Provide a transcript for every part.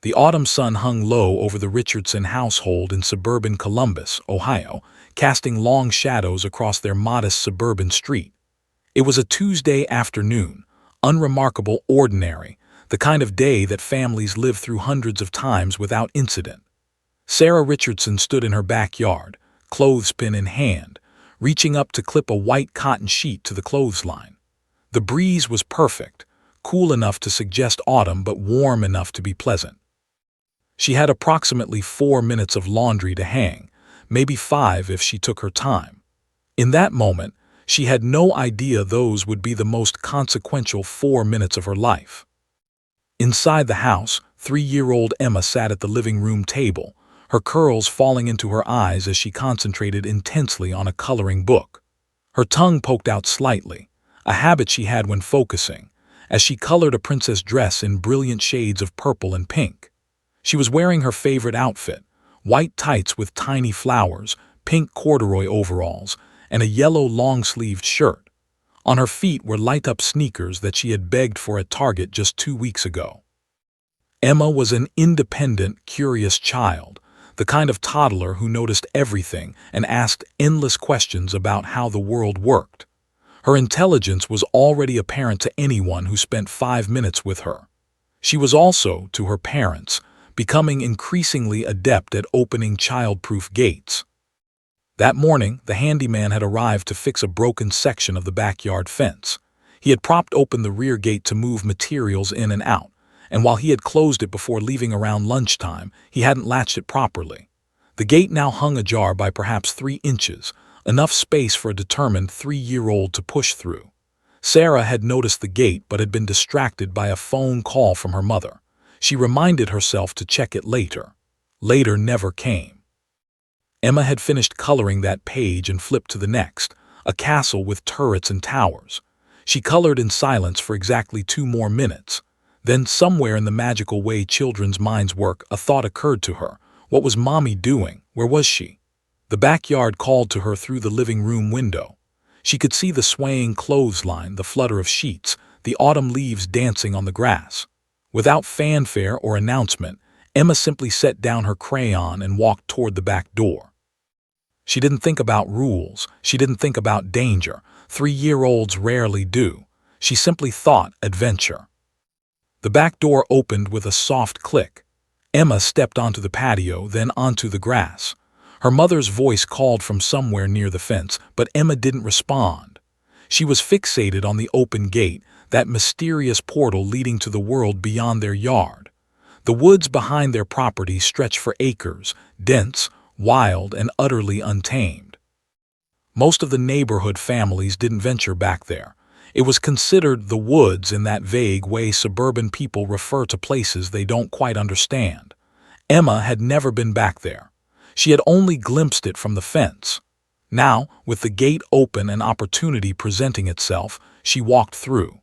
The autumn sun hung low over the Richardson household in suburban Columbus, Ohio, casting long shadows across their modest suburban street. It was a Tuesday afternoon, unremarkable, ordinary, the kind of day that families live through hundreds of times without incident. Sarah Richardson stood in her backyard, clothespin in hand, reaching up to clip a white cotton sheet to the clothesline. The breeze was perfect, cool enough to suggest autumn but warm enough to be pleasant. She had approximately 4 minutes of laundry to hang, maybe 5 if she took her time. In that moment, she had no idea those would be the most consequential 4 minutes of her life. Inside the house, 3-year-old Emma sat at the living room table, her curls falling into her eyes as she concentrated intensely on a coloring book. Her tongue poked out slightly, a habit she had when focusing, as she colored a princess dress in brilliant shades of purple and pink. She was wearing her favorite outfit, white tights with tiny flowers, pink corduroy overalls, and a yellow long-sleeved shirt. On her feet were light-up sneakers that she had begged for at Target just 2 weeks ago. Emma was an independent, curious child, the kind of toddler who noticed everything and asked endless questions about how the world worked. Her intelligence was already apparent to anyone who spent 5 minutes with her. She was also, to her parents, becoming increasingly adept at opening child-proof gates. That morning, the handyman had arrived to fix a broken section of the backyard fence. He had propped open the rear gate to move materials in and out, and while he had closed it before leaving around lunchtime, he hadn't latched it properly. The gate now hung ajar by perhaps 3 inches, enough space for a determined 3-year-old to push through. Sarah had noticed the gate but had been distracted by a phone call from her mother. She reminded herself to check it later. Later never came. Emma had finished coloring that page and flipped to the next, a castle with turrets and towers. She colored in silence for exactly 2 more minutes. Then, somewhere in the magical way children's minds work, a thought occurred to her. What was Mommy doing? Where was she? The backyard called to her through the living room window. She could see the swaying clothesline, the flutter of sheets, the autumn leaves dancing on the grass. Without fanfare or announcement, Emma simply set down her crayon and walked toward the back door. She didn't think about rules. She didn't think about danger. 3-year-olds rarely do. She simply thought adventure. The back door opened with a soft click. Emma stepped onto the patio, then onto the grass. Her mother's voice called from somewhere near the fence, but Emma didn't respond. She was fixated on the open gate, that mysterious portal leading to the world beyond their yard. The woods behind their property stretched for acres, dense, wild, and utterly untamed. Most of the neighborhood families didn't venture back there. It was considered the woods in that vague way suburban people refer to places they don't quite understand. Emma had never been back there. She had only glimpsed it from the fence. Now, with the gate open and opportunity presenting itself, she walked through.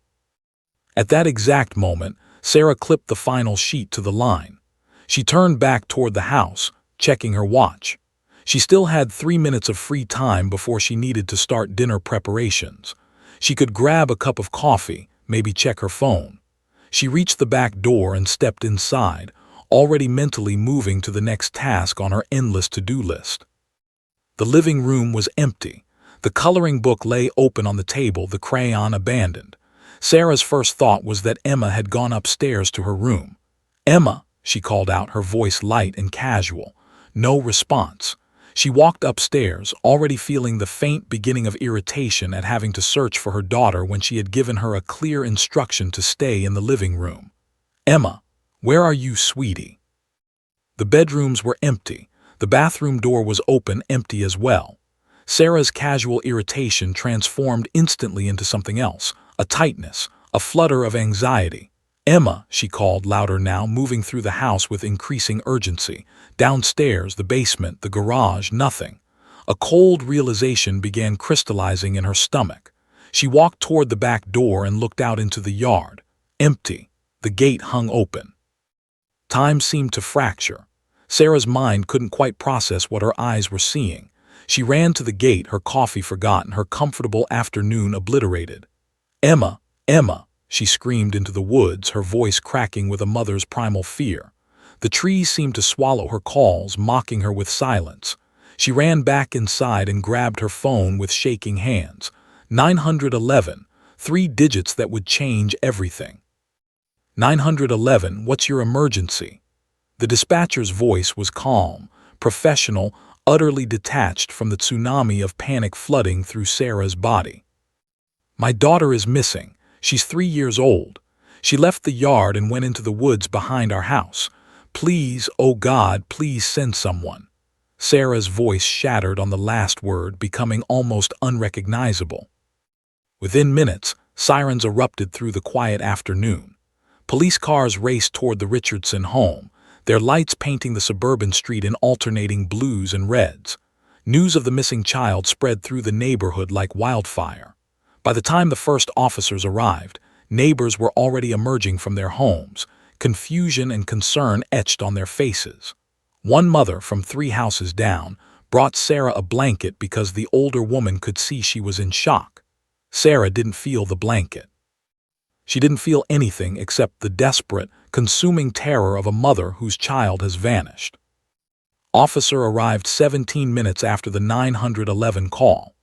At that exact moment, Sarah clipped the final sheet to the line. She turned back toward the house, checking her watch. She still had 3 minutes of free time before she needed to start dinner preparations. She could grab a cup of coffee, maybe check her phone. She reached the back door and stepped inside, already mentally moving to the next task on her endless to-do list. The living room was empty. The coloring book lay open on the table, the crayon abandoned. Sarah's first thought was that Emma had gone upstairs to her room. "Emma," she called out, her voice light and casual. No response. She walked upstairs, already feeling the faint beginning of irritation at having to search for her daughter when she had given her a clear instruction to stay in the living room. "Emma, where are you, sweetie?" The bedrooms were empty. The bathroom door was open, empty as well. Sarah's casual irritation transformed instantly into something else, a tightness, a flutter of anxiety. "Emma," she called louder now, moving through the house with increasing urgency. Downstairs, the basement, the garage, nothing. A cold realization began crystallizing in her stomach. She walked toward the back door and looked out into the yard. Empty. The gate hung open. Time seemed to fracture. Sarah's mind couldn't quite process what her eyes were seeing. She ran to the gate, her coffee forgotten, her comfortable afternoon obliterated. "Emma, Emma," she screamed into the woods, her voice cracking with a mother's primal fear. The trees seemed to swallow her calls, mocking her with silence. She ran back inside and grabbed her phone with shaking hands. 911, 3 digits that would change everything. 911, what's your emergency? The dispatcher's voice was calm, professional, utterly detached from the tsunami of panic flooding through Sarah's body. My daughter is missing. She's 3 years old. She left the yard and went into the woods behind our house. Please, oh God, please send someone. Sarah's voice shattered on the last word, becoming almost unrecognizable. Within minutes, sirens erupted through the quiet afternoon. Police cars raced toward the Richardson home, their lights painting the suburban street in alternating blues and reds. News of the missing child spread through the neighborhood like wildfire. By the time the first officers arrived, neighbors were already emerging from their homes, confusion and concern etched on their faces. One mother from 3 houses down brought Sarah a blanket because the older woman could see she was in shock. Sarah didn't feel the blanket. She didn't feel anything except the desperate, consuming terror of a mother whose child has vanished. Officer arrived 17 minutes after the 911 call.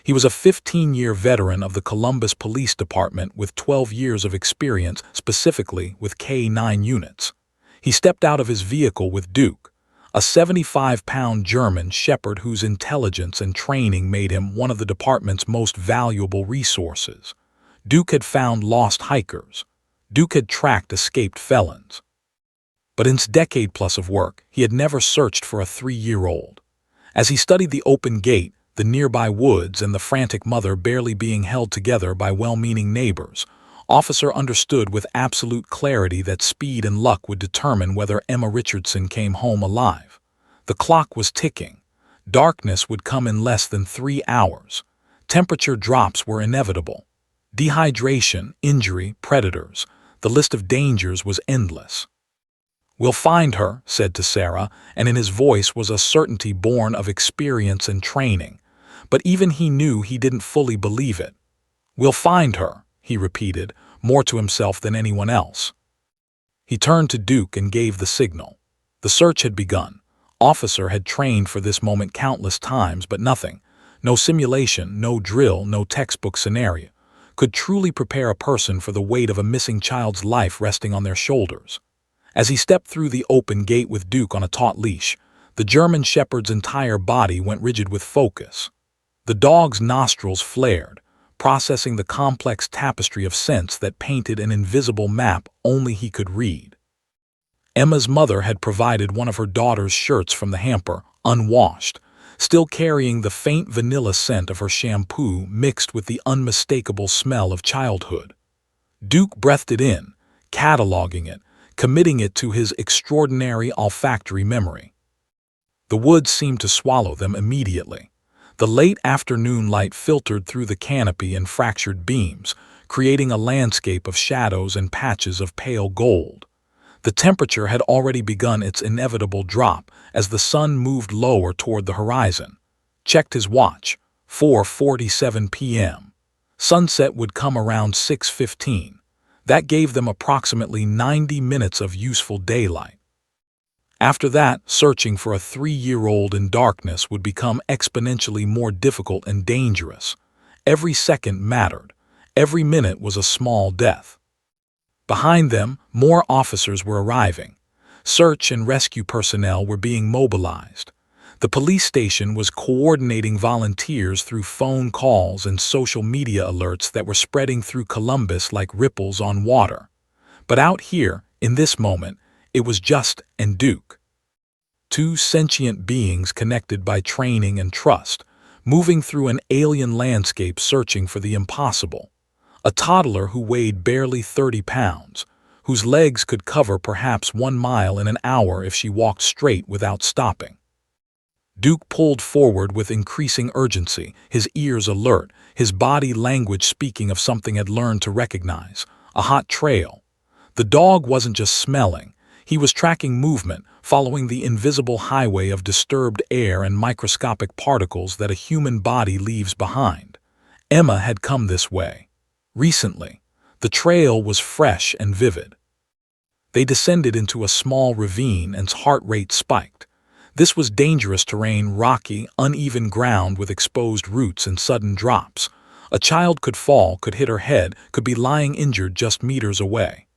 He was a 15-year veteran of the Columbus Police Department with 12 years of experience, specifically with K-9 units. He stepped out of his vehicle with Duke, a 75-pound German shepherd whose intelligence and training made him one of the department's most valuable resources. Duke had found lost hikers. Duke had tracked escaped felons. But in his decade-plus of work, he had never searched for a 3-year-old. As he studied the open gate, the nearby woods, and the frantic mother barely being held together by well-meaning neighbors, Officer understood with absolute clarity that speed and luck would determine whether Emma Richardson came home alive. The clock was ticking. Darkness would come in less than 3 hours. Temperature drops were inevitable. Dehydration, injury, predators. The list of dangers was endless. "We'll find her," said to Sarah, and in his voice was a certainty born of experience and training. But even he knew he didn't fully believe it. "We'll find her," he repeated, more to himself than anyone else. He turned to Duke and gave the signal. The search had begun. Officer had trained for this moment countless times, but nothing, no simulation, no drill, no textbook scenario, could truly prepare a person for the weight of a missing child's life resting on their shoulders. As he stepped through the open gate with Duke on a taut leash, the German shepherd's entire body went rigid with focus. The dog's nostrils flared, processing the complex tapestry of scents that painted an invisible map only he could read. Emma's mother had provided one of her daughter's shirts from the hamper, unwashed, still carrying the faint vanilla scent of her shampoo mixed with the unmistakable smell of childhood. Duke breathed it in, cataloging it, committing it to his extraordinary olfactory memory. The woods seemed to swallow them immediately. The late afternoon light filtered through the canopy and fractured beams, creating a landscape of shadows and patches of pale gold. The temperature had already begun its inevitable drop as the sun moved lower toward the horizon. Checked his watch. 4:47 p.m. Sunset would come around 6:15. That gave them approximately 90 minutes of useful daylight. After that, searching for a 3-year-old in darkness would become exponentially more difficult and dangerous. Every second mattered. Every minute was a small death. Behind them, more officers were arriving. Search and rescue personnel were being mobilized. The police station was coordinating volunteers through phone calls and social media alerts that were spreading through Columbus like ripples on water. But out here, in this moment, it was just and Duke. 2 sentient beings connected by training and trust, moving through an alien landscape searching for the impossible. A toddler who weighed barely 30 pounds, whose legs could cover perhaps 1 mile in an hour if she walked straight without stopping. Duke pulled forward with increasing urgency, his ears alert, his body language speaking of something he'd learned to recognize, a hot trail. The dog wasn't just smelling, he was tracking movement, following the invisible highway of disturbed air and microscopic particles that a human body leaves behind. Emma had come this way. Recently, the trail was fresh and vivid. They descended into a small ravine and heart rate spiked. This was dangerous terrain, rocky, uneven ground with exposed roots and sudden drops. A child could fall, could hit her head, could be lying injured just meters away.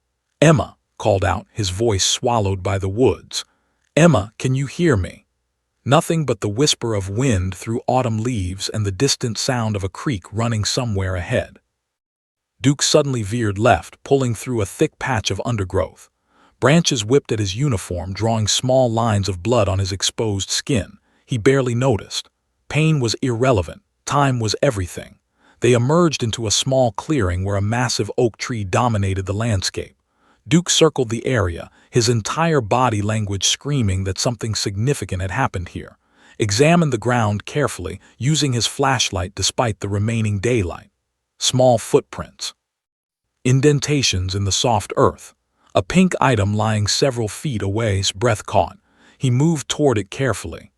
"Emma," called out, his voice swallowed by the woods. "Emma, can you hear me?" Nothing but the whisper of wind through autumn leaves and the distant sound of a creek running somewhere ahead. Duke suddenly veered left, pulling through a thick patch of undergrowth. Branches whipped at his uniform, drawing small lines of blood on his exposed skin. He barely noticed. Pain was irrelevant. Time was everything. They emerged into a small clearing where a massive oak tree dominated the landscape. Duke circled the area, his entire body language screaming that something significant had happened here. Examined the ground carefully, using his flashlight despite the remaining daylight. Small footprints. Indentations in the soft earth. A pink item lying several feet away, his breath caught. He moved toward it carefully.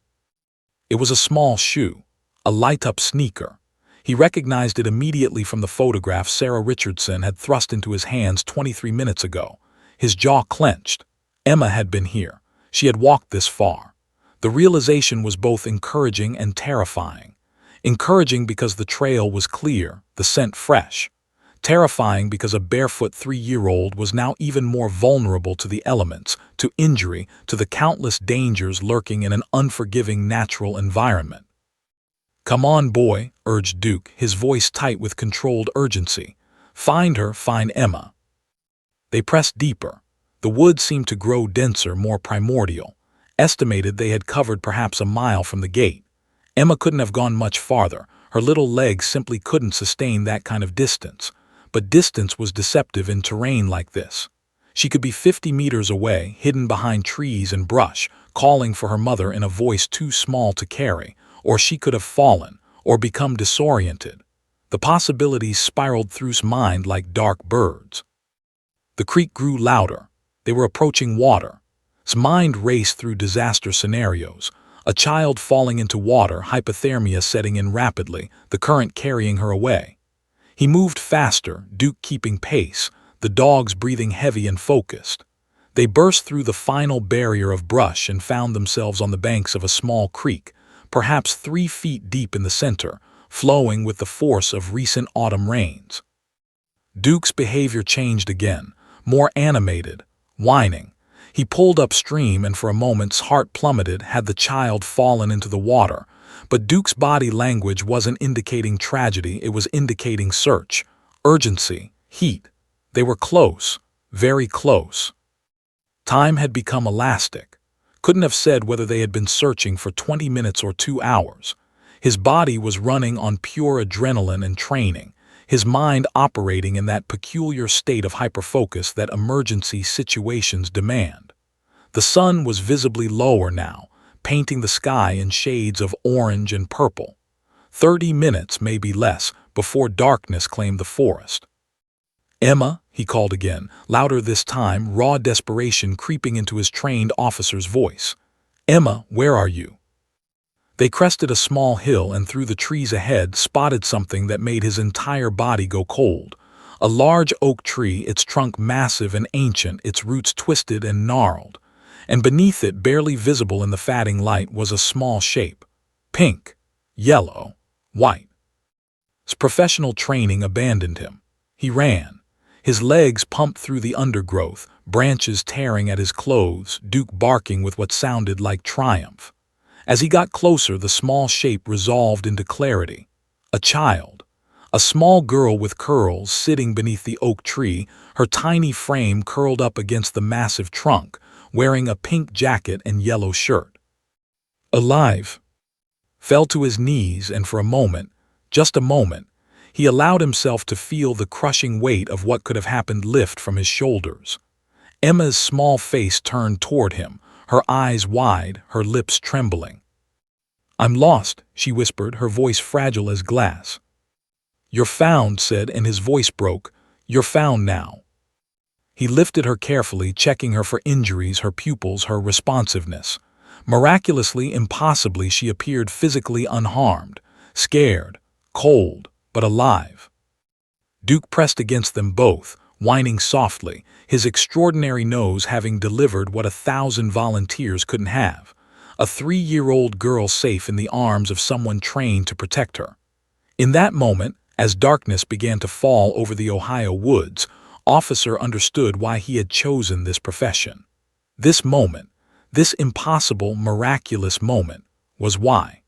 It was a small shoe, a light-up sneaker. He recognized it immediately from the photograph Sarah Richardson had thrust into his hands 23 minutes ago. His jaw clenched. Emma had been here. She had walked this far. The realization was both encouraging and terrifying. Encouraging because the trail was clear, the scent fresh. Terrifying because a barefoot 3-year-old was now even more vulnerable to the elements, to injury, to the countless dangers lurking in an unforgiving natural environment. "Come on, boy," urged Duke, his voice tight with controlled urgency. "Find her, find Emma." They pressed deeper. The woods seemed to grow denser, more primordial. Estimated they had covered perhaps a mile from the gate. Emma couldn't have gone much farther. Her little legs simply couldn't sustain that kind of distance. But distance was deceptive in terrain like this. She could be 50 meters away, hidden behind trees and brush, calling for her mother in a voice too small to carry, or she could have fallen, or become disoriented. The possibilities spiraled through his mind like dark birds. The creek grew louder. They were approaching water. His mind raced through disaster scenarios. A child falling into water, hypothermia setting in rapidly, the current carrying her away. He moved faster, Duke keeping pace, the dogs breathing heavy and focused. They burst through the final barrier of brush and found themselves on the banks of a small creek, perhaps 3 feet deep in the center, flowing with the force of recent autumn rains. Duke's behavior changed again, more animated, whining. He pulled upstream and for a moment's heart plummeted had the child fallen into the water. But Duke's body language wasn't indicating tragedy, it was indicating search, urgency, heat. They were close, very close. Time had become elastic. Couldn't have said whether they had been searching for 20 minutes or 2 hours. His body was running on pure adrenaline and training, his mind operating in that peculiar state of hyperfocus that emergency situations demand. The sun was visibly lower now, painting the sky in shades of orange and purple. 30 minutes, maybe less, before darkness claimed the forest. "Emma," he called again, louder this time, raw desperation creeping into his trained officer's voice. "Emma, where are you?" They crested a small hill and through the trees ahead spotted something that made his entire body go cold. A large oak tree, its trunk massive and ancient, its roots twisted and gnarled. And beneath it, barely visible in the fading light, was a small shape. Pink, yellow, white. His professional training abandoned him. He ran. His legs pumped through the undergrowth, branches tearing at his clothes, Duke barking with what sounded like triumph. As he got closer, the small shape resolved into clarity. A child. A small girl with curls sitting beneath the oak tree, her tiny frame curled up against the massive trunk, wearing a pink jacket and yellow shirt. Alive. Fell to his knees and for a moment, just a moment, he allowed himself to feel the crushing weight of what could have happened lift from his shoulders. Emma's small face turned toward him, her eyes wide, her lips trembling. "I'm lost," she whispered, her voice fragile as glass. "You're found," said, and his voice broke. "You're found now." He lifted her carefully, checking her for injuries, her pupils, her responsiveness. Miraculously, impossibly, she appeared physically unharmed, scared, cold, but alive. Duke pressed against them both, whining softly, his extraordinary nose having delivered what 1,000 volunteers couldn't have: a 3-year-old girl safe in the arms of someone trained to protect her. In that moment, as darkness began to fall over the Ohio woods, Officer understood why he had chosen this profession. This moment, this impossible, miraculous moment, was why.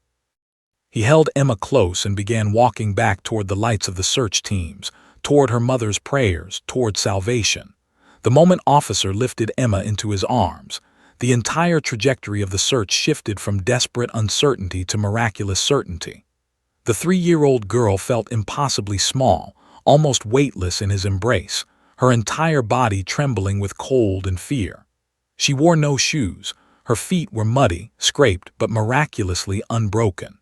He held Emma close and began walking back toward the lights of the search teams, toward her mother's prayers, toward salvation. The moment Officer lifted Emma into his arms, the entire trajectory of the search shifted from desperate uncertainty to miraculous certainty. The 3-year-old girl felt impossibly small, almost weightless in his embrace, her entire body trembling with cold and fear. She wore no shoes. Her feet were muddy, scraped, but miraculously unbroken.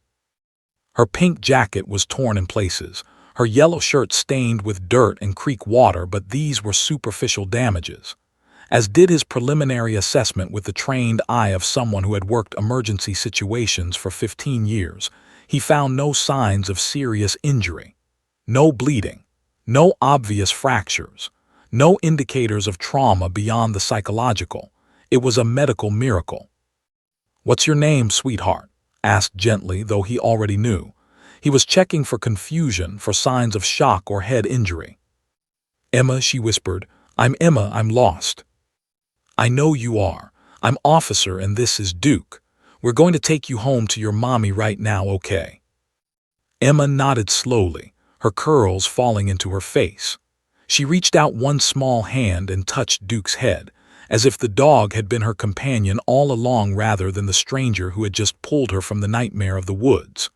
Her pink jacket was torn in places, her yellow shirt stained with dirt and creek water, but these were superficial damages. As did his preliminary assessment with the trained eye of someone who had worked emergency situations for 15 years, he found no signs of serious injury. No bleeding, no obvious fractures, no indicators of trauma beyond the psychological. It was a medical miracle. "What's your name, sweetheart?" asked gently, though he already knew. He was checking for confusion, for signs of shock or head injury. "Emma," she whispered. "I'm Emma, I'm lost." "I know you are. I'm Officer and this is Duke. We're going to take you home to your mommy right now, okay?" Emma nodded slowly, her curls falling into her face. She reached out one small hand and touched Duke's head, as if the dog had been her companion all along rather than the stranger who had just pulled her from the nightmare of the woods.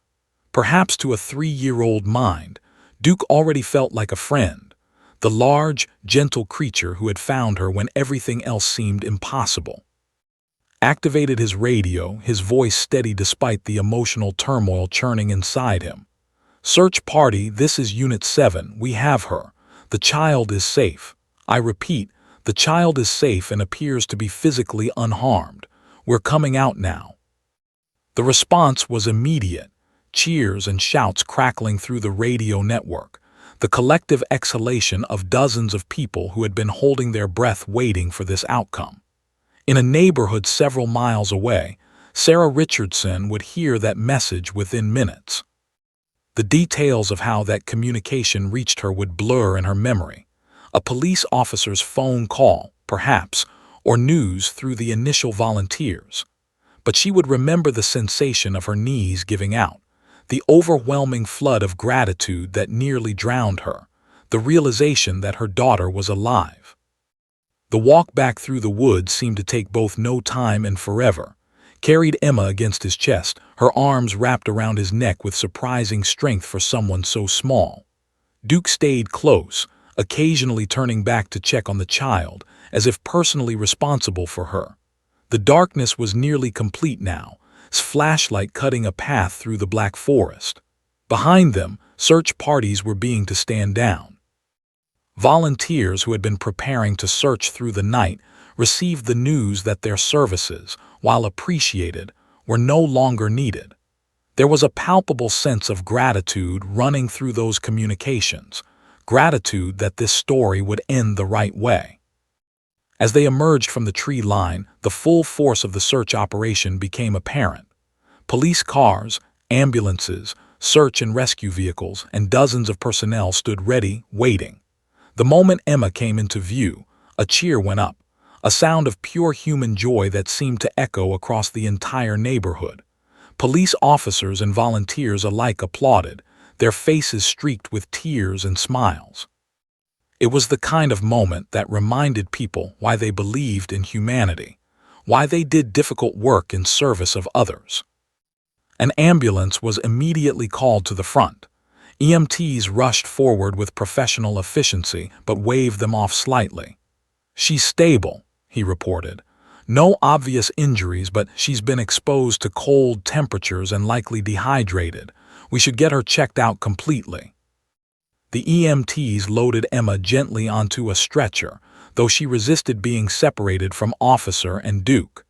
Perhaps to a 3-year-old mind, Duke already felt like a friend, the large, gentle creature who had found her when everything else seemed impossible. Activated his radio, his voice steady despite the emotional turmoil churning inside him. "Search party, this is Unit 7, we have her. The child is safe. I repeat, the child is safe and appears to be physically unharmed. We're coming out now." The response was immediate, cheers and shouts crackling through the radio network, the collective exhalation of dozens of people who had been holding their breath waiting for this outcome. In a neighborhood several miles away, Sarah Richardson would hear that message within minutes. The details of how that communication reached her would blur in her memory. A police officer's phone call, perhaps, or news through the initial volunteers. But she would remember the sensation of her knees giving out, the overwhelming flood of gratitude that nearly drowned her, the realization that her daughter was alive. The walk back through the woods seemed to take both no time and forever. Carried Emma against his chest, her arms wrapped around his neck with surprising strength for someone so small. Duke stayed close, occasionally turning back to check on the child, as if personally responsible for her. The darkness was nearly complete now, his flashlight cutting a path through the black forest. Behind them, search parties were beginning to stand down. Volunteers who had been preparing to search through the night received the news that their services, while appreciated, were no longer needed. There was a palpable sense of gratitude running through those communications, gratitude that this story would end the right way. As they emerged from the tree line, the full force of the search operation became apparent. Police cars, ambulances, search and rescue vehicles, and dozens of personnel stood ready, waiting. The moment Emma came into view, a cheer went up, a sound of pure human joy that seemed to echo across the entire neighborhood. Police officers and volunteers alike applauded, their faces streaked with tears and smiles. It was the kind of moment that reminded people why they believed in humanity, why they did difficult work in service of others. An ambulance was immediately called to the front. EMTs rushed forward with professional efficiency but waved them off slightly. "She's stable," he reported. "No obvious injuries, but she's been exposed to cold temperatures and likely dehydrated. We should get her checked out completely." The EMTs loaded Emma gently onto a stretcher, though she resisted being separated from Officer and Duke.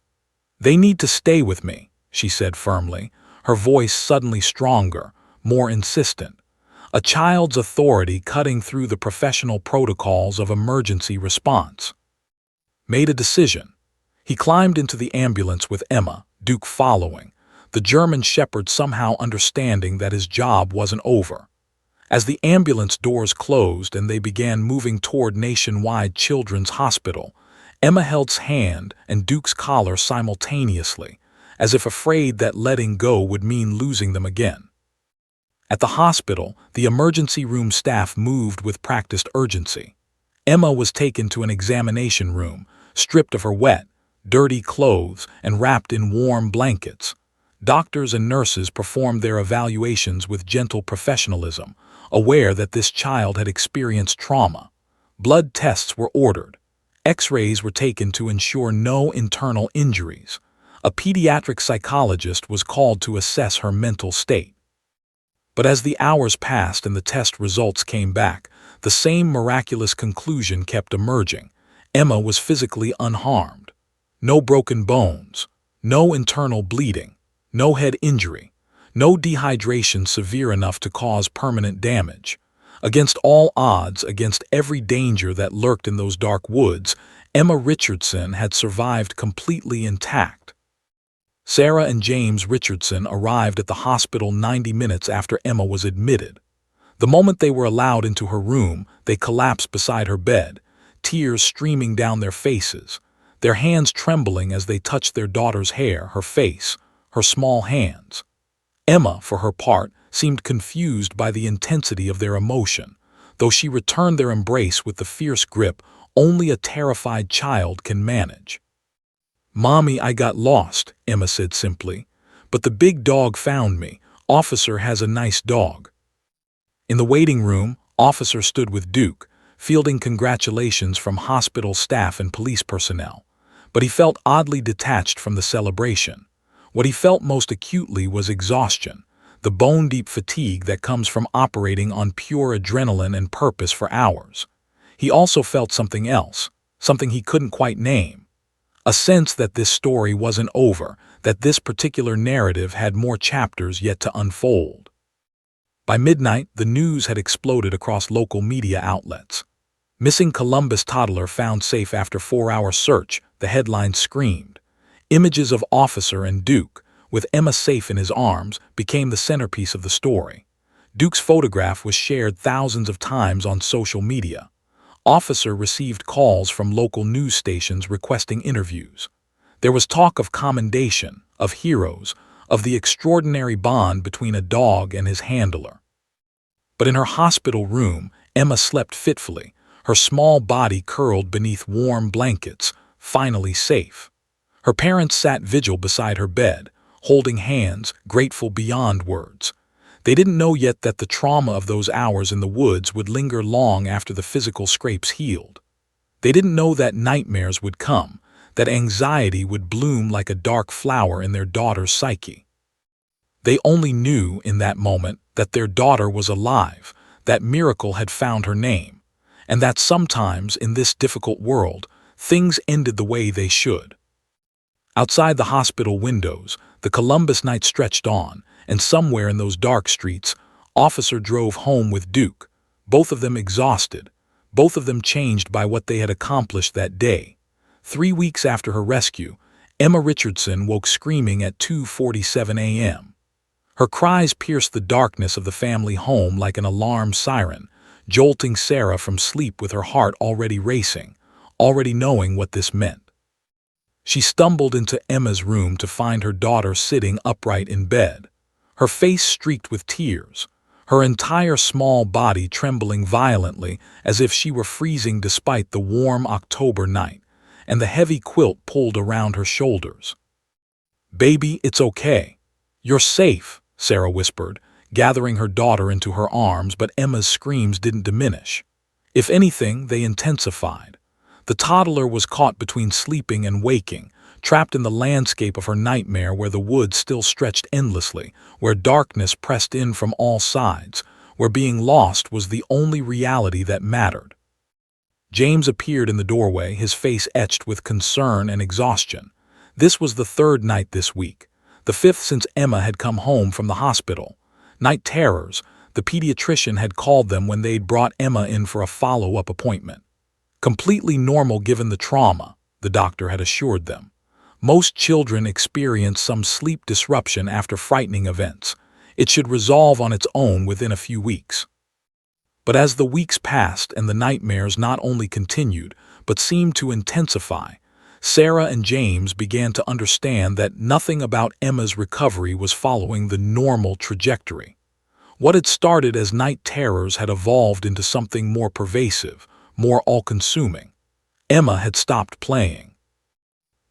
"They need to stay with me," she said firmly, her voice suddenly stronger, more insistent. A child's authority cutting through the professional protocols of emergency response. Made a decision. He climbed into the ambulance with Emma, Duke following, the German shepherd somehow understanding that his job wasn't over. As the ambulance doors closed and they began moving toward Nationwide Children's Hospital, Emma held his hand and Duke's collar simultaneously, as if afraid that letting go would mean losing them again. At the hospital, the emergency room staff moved with practiced urgency. Emma was taken to an examination room, stripped of her wet, dirty clothes and wrapped in warm blankets. Doctors and nurses performed their evaluations with gentle professionalism, aware that this child had experienced trauma. Blood tests were ordered. X-rays were taken to ensure no internal injuries. A pediatric psychologist was called to assess her mental state. But as the hours passed and the test results came back, the same miraculous conclusion kept emerging. Emma was physically unharmed. No broken bones, no internal bleeding, no head injury, no dehydration severe enough to cause permanent damage. Against all odds, against every danger that lurked in those dark woods, Emma Richardson had survived completely intact. Sarah and James Richardson arrived at the hospital 90 minutes after Emma was admitted. The moment they were allowed into her room, they collapsed beside her bed, tears streaming down their faces, their hands trembling as they touched their daughter's hair, her face, her small hands. Emma, for her part, seemed confused by the intensity of their emotion, though she returned their embrace with the fierce grip only a terrified child can manage. "Mommy, I got lost," Emma said simply, "but the big dog found me. Officer has a nice dog." In the waiting room, Officer stood with Duke, fielding congratulations from hospital staff and police personnel, but he felt oddly detached from the celebration. What he felt most acutely was exhaustion, the bone-deep fatigue that comes from operating on pure adrenaline and purpose for hours. He also felt something else, something he couldn't quite name. A sense that this story wasn't over, that this particular narrative had more chapters yet to unfold. By midnight, the news had exploded across local media outlets. "Missing Columbus toddler found safe after 4-hour search," the headline screamed. Images of Officer and Duke, with Emma safe in his arms, became the centerpiece of the story. Duke's photograph was shared thousands of times on social media. Officer received calls from local news stations requesting interviews. There was talk of commendation, of heroes, of the extraordinary bond between a dog and his handler. But in her hospital room, Emma slept fitfully, her small body curled beneath warm blankets, finally safe. Her parents sat vigil beside her bed, holding hands, grateful beyond words. They didn't know yet that the trauma of those hours in the woods would linger long after the physical scrapes healed. They didn't know that nightmares would come, that anxiety would bloom like a dark flower in their daughter's psyche. They only knew in that moment that their daughter was alive, that miracle had found her name, and that sometimes in this difficult world, things ended the way they should. Outside the hospital windows, the Columbus night stretched on, and somewhere in those dark streets, Officer drove home with Duke, both of them exhausted, both of them changed by what they had accomplished that day. 3 weeks after her rescue, Emma Richardson woke screaming at 2:47 a.m. Her cries pierced the darkness of the family home like an alarm siren, jolting Sarah from sleep with her heart already racing, already knowing what this meant. She stumbled into Emma's room to find her daughter sitting upright in bed, her face streaked with tears, her entire small body trembling violently as if she were freezing despite the warm October night, and the heavy quilt pulled around her shoulders. "Baby, it's okay. You're safe," Sarah whispered, gathering her daughter into her arms, but Emma's screams didn't diminish. If anything, they intensified. The toddler was caught between sleeping and waking, trapped in the landscape of her nightmare where the woods still stretched endlessly, where darkness pressed in from all sides, where being lost was the only reality that mattered. James appeared in the doorway, his face etched with concern and exhaustion. This was the 3rd night this week, the 5th since Emma had come home from the hospital. Night terrors, The pediatrician had called them when they'd brought Emma in for a follow-up appointment. Completely normal given the trauma, the doctor had assured them. Most children experience some sleep disruption after frightening events. It should resolve on its own within a few weeks. But as the weeks passed and the nightmares not only continued, but seemed to intensify, Sarah and James began to understand that nothing about Emma's recovery was following the normal trajectory. What had started as night terrors had evolved into something more pervasive, more all-consuming. Emma had stopped playing.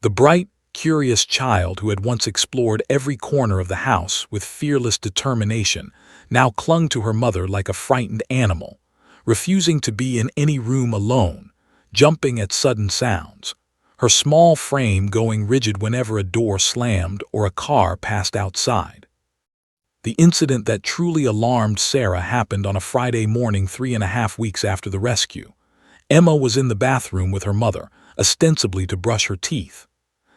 The bright, curious child who had once explored every corner of the house with fearless determination now clung to her mother like a frightened animal, refusing to be in any room alone, jumping at sudden sounds, her small frame going rigid whenever a door slammed or a car passed outside. The incident that truly alarmed Sarah happened on a Friday morning 3.5 weeks after the rescue. Emma was in the bathroom with her mother, ostensibly to brush her teeth.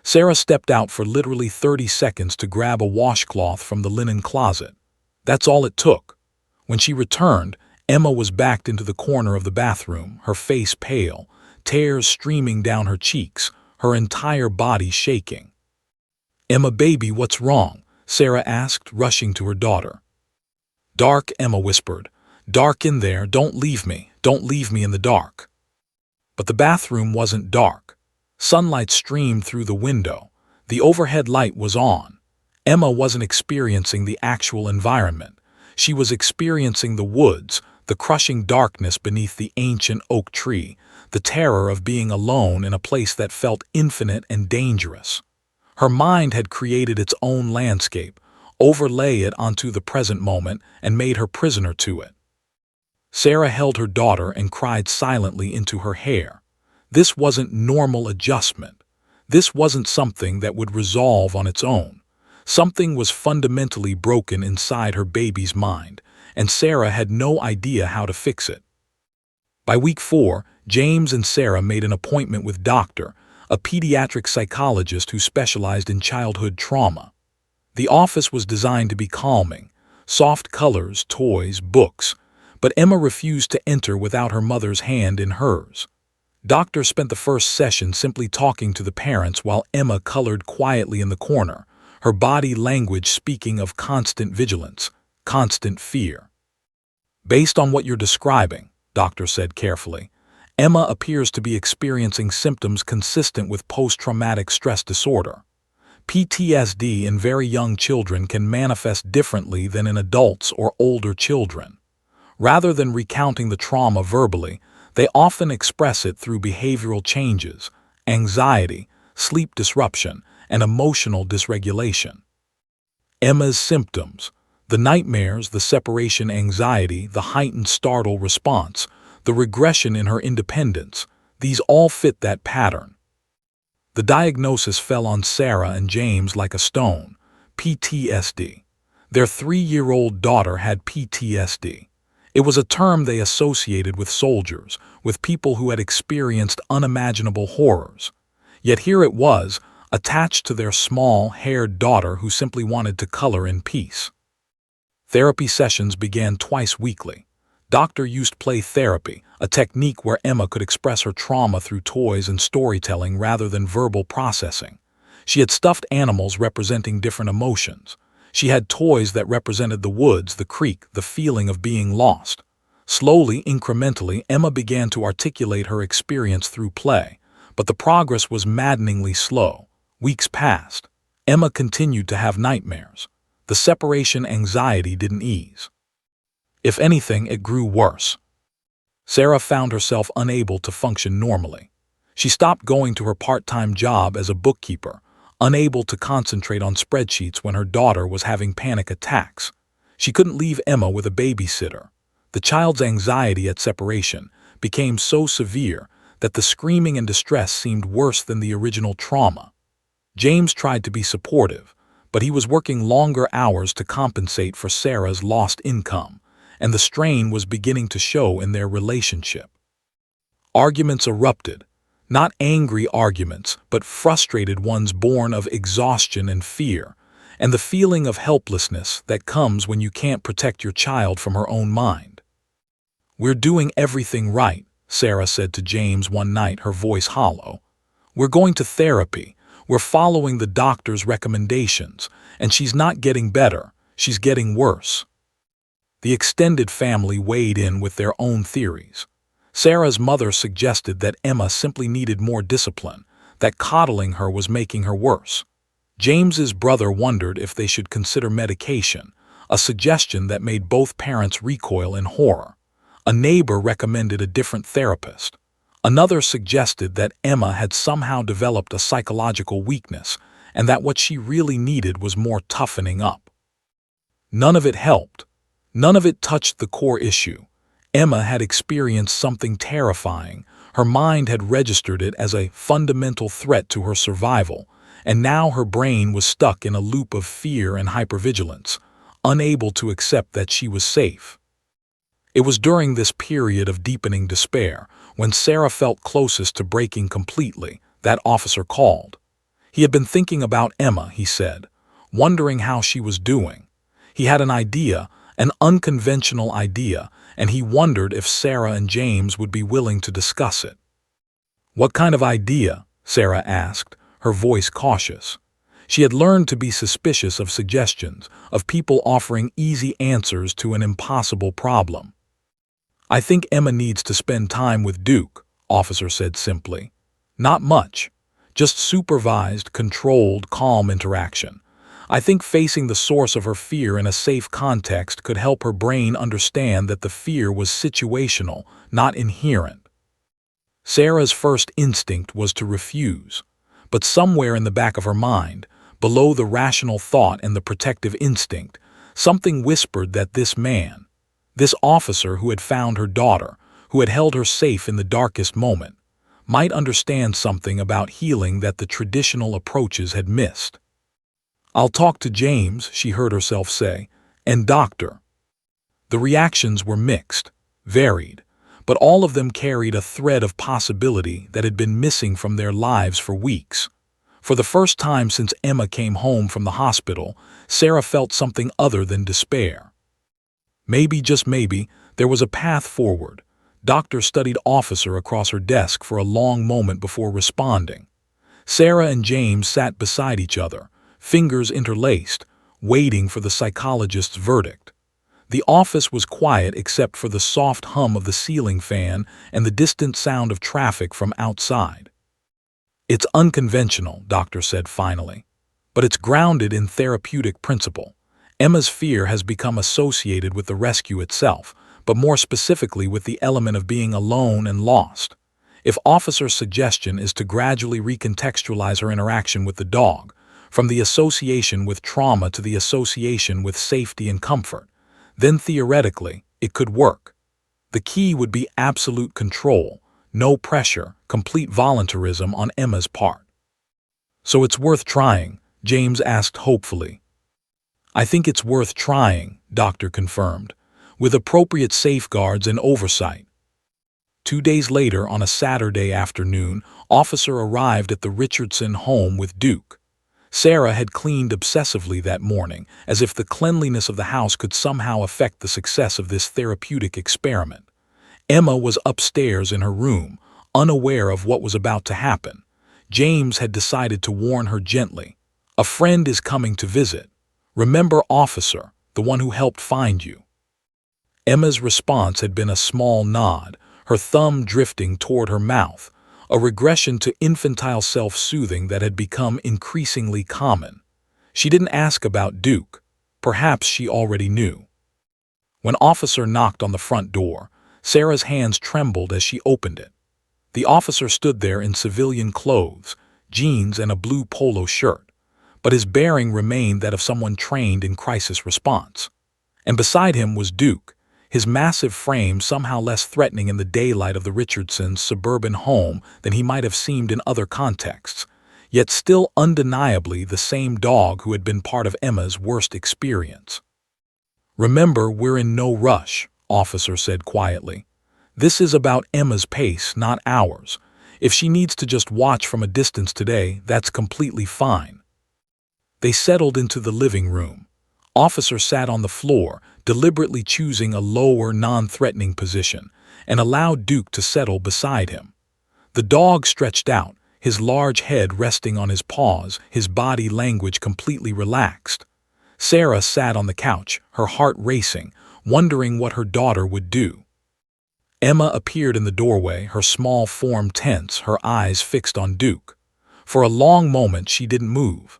Sarah stepped out for literally 30 seconds to grab a washcloth from the linen closet. That's all it took. When she returned, Emma was backed into the corner of the bathroom, her face pale, tears streaming down her cheeks, her entire body shaking. "Emma, baby, what's wrong?" Sarah asked, rushing to her daughter. "Dark," Emma whispered. "Dark in there, don't leave me in the dark." But the bathroom wasn't dark. Sunlight streamed through the window. The overhead light was on. Emma wasn't experiencing the actual environment. She was experiencing the woods, the crushing darkness beneath the ancient oak tree, the terror of being alone in a place that felt infinite and dangerous. Her mind had created its own landscape, overlay it onto the present moment, and made her prisoner to it. Sarah held her daughter and cried silently into her hair. This wasn't normal adjustment. This wasn't something that would resolve on its own. Something was fundamentally broken inside her baby's mind, and Sarah had no idea how to fix it. By week 4, James and Sarah made an appointment with Dr., a pediatric psychologist who specialized in childhood trauma. The office was designed to be calming, soft colors, toys, books, but Emma refused to enter without her mother's hand in hers. Doctor spent the first session simply talking to the parents while Emma colored quietly in the corner, her body language speaking of constant vigilance, constant fear. "Based on what you're describing," Doctor said carefully, "Emma appears to be experiencing symptoms consistent with post-traumatic stress disorder. PTSD in very young children can manifest differently than in adults or older children. Rather than recounting the trauma verbally, they often express it through behavioral changes, anxiety, sleep disruption, and emotional dysregulation." Emma's symptoms: the nightmares, the separation anxiety, the heightened startle response, the regression in her independence, these all fit that pattern. The diagnosis fell on Sarah and James like a stone: PTSD. Their 3-year-old daughter had PTSD. It was a term they associated with soldiers, with people who had experienced unimaginable horrors. Yet here it was, attached to their small, haired daughter who simply wanted to color in peace. Therapy sessions began twice weekly. Doctor used play therapy, a technique where Emma could express her trauma through toys and storytelling rather than verbal processing. She had stuffed animals representing different emotions. She had toys that represented the woods, the creek, the feeling of being lost. Slowly, incrementally, Emma began to articulate her experience through play, but the progress was maddeningly slow. Weeks passed. Emma continued to have nightmares. The separation anxiety didn't ease. If anything, it grew worse. Sarah found herself unable to function normally. She stopped going to her part-time job as a bookkeeper, unable to concentrate on spreadsheets when her daughter was having panic attacks. She couldn't leave Emma with a babysitter. The child's anxiety at separation became so severe that the screaming and distress seemed worse than the original trauma. James tried to be supportive, but he was working longer hours to compensate for Sarah's lost income, and the strain was beginning to show in their relationship. Arguments erupted. Not angry arguments, but frustrated ones born of exhaustion and fear, and the feeling of helplessness that comes when you can't protect your child from her own mind. "We're doing everything right," Sarah said to James one night, her voice hollow. "We're going to therapy. We're following the doctor's recommendations, and she's not getting better, she's getting worse." The extended family weighed in with their own theories. Sarah's mother suggested that Emma simply needed more discipline, that coddling her was making her worse. James's brother wondered if they should consider medication, a suggestion that made both parents recoil in horror. A neighbor recommended a different therapist. Another suggested that Emma had somehow developed a psychological weakness and that what she really needed was more toughening up. None of it helped. None of it touched the core issue. Emma had experienced something terrifying. Her mind had registered it as a fundamental threat to her survival, and now her brain was stuck in a loop of fear and hypervigilance, unable to accept that she was safe. It was during this period of deepening despair, when Sarah felt closest to breaking completely, that officer called. He had been thinking about Emma, he said, wondering how she was doing. He had an idea, an unconventional idea, and he wondered if Sarah and James would be willing to discuss it. "What kind of idea?" Sarah asked, her voice cautious. She had learned to be suspicious of suggestions, of people offering easy answers to an impossible problem. "I think Emma needs to spend time with Duke," officer said simply. "Not much. Just supervised, controlled, calm interaction. I think facing the source of her fear in a safe context could help her brain understand that the fear was situational, not inherent." Sarah's first instinct was to refuse, but somewhere in the back of her mind, below the rational thought and the protective instinct, something whispered that this man, this officer who had found her daughter, who had held her safe in the darkest moment, might understand something about healing that the traditional approaches had missed. "I'll talk to James," she heard herself say, "and Doctor." The reactions were mixed, varied, but all of them carried a thread of possibility that had been missing from their lives for weeks. For the first time since Emma came home from the hospital, Sarah felt something other than despair. Maybe, just maybe, there was a path forward. Doctor studied officer across her desk for a long moment before responding. Sarah and James sat beside each other, fingers interlaced, waiting for the psychologist's verdict. The office was quiet except for the soft hum of the ceiling fan and the distant sound of traffic from outside. "It's unconventional," Doctor said finally, "but it's grounded in therapeutic principle. Emma's fear has become associated with the rescue itself, but more specifically with the element of being alone and lost. If officer's suggestion is to gradually recontextualize her interaction with the dog, from the association with trauma to the association with safety and comfort, then theoretically, it could work. The key would be absolute control, no pressure, complete voluntarism on Emma's part." "So it's worth trying?" James asked hopefully. "I think it's worth trying," Doctor confirmed, "with appropriate safeguards and oversight." 2 days later, on a Saturday afternoon, officer arrived at the Richardson home with Duke. Sarah had cleaned obsessively that morning, as if the cleanliness of the house could somehow affect the success of this therapeutic experiment. Emma was upstairs in her room, unaware of what was about to happen. James had decided to warn her gently. "A friend is coming to visit. Remember officer, the one who helped find you." Emma's response had been a small nod, her thumb drifting toward her mouth, a regression to infantile self-soothing that had become increasingly common. She didn't ask about Duke. Perhaps she already knew. When officer knocked on the front door, Sarah's hands trembled as she opened it. The officer stood there in civilian clothes, jeans and a blue polo shirt, but his bearing remained that of someone trained in crisis response. And beside him was Duke, his massive frame somehow less threatening in the daylight of the Richardsons' suburban home than he might have seemed in other contexts, yet still undeniably the same dog who had been part of Emma's worst experience. "Remember, we're in no rush," officer said quietly. "This is about Emma's pace, not ours. If she needs to just watch from a distance today, that's completely fine." They settled into the living room. Officer sat on the floor, deliberately choosing a lower, non-threatening position, and allowed Duke to settle beside him. The dog stretched out, his large head resting on his paws, his body language completely relaxed. Sarah sat on the couch, her heart racing, wondering what her daughter would do. Emma appeared in the doorway, her small form tense, her eyes fixed on Duke. For a long moment she didn't move.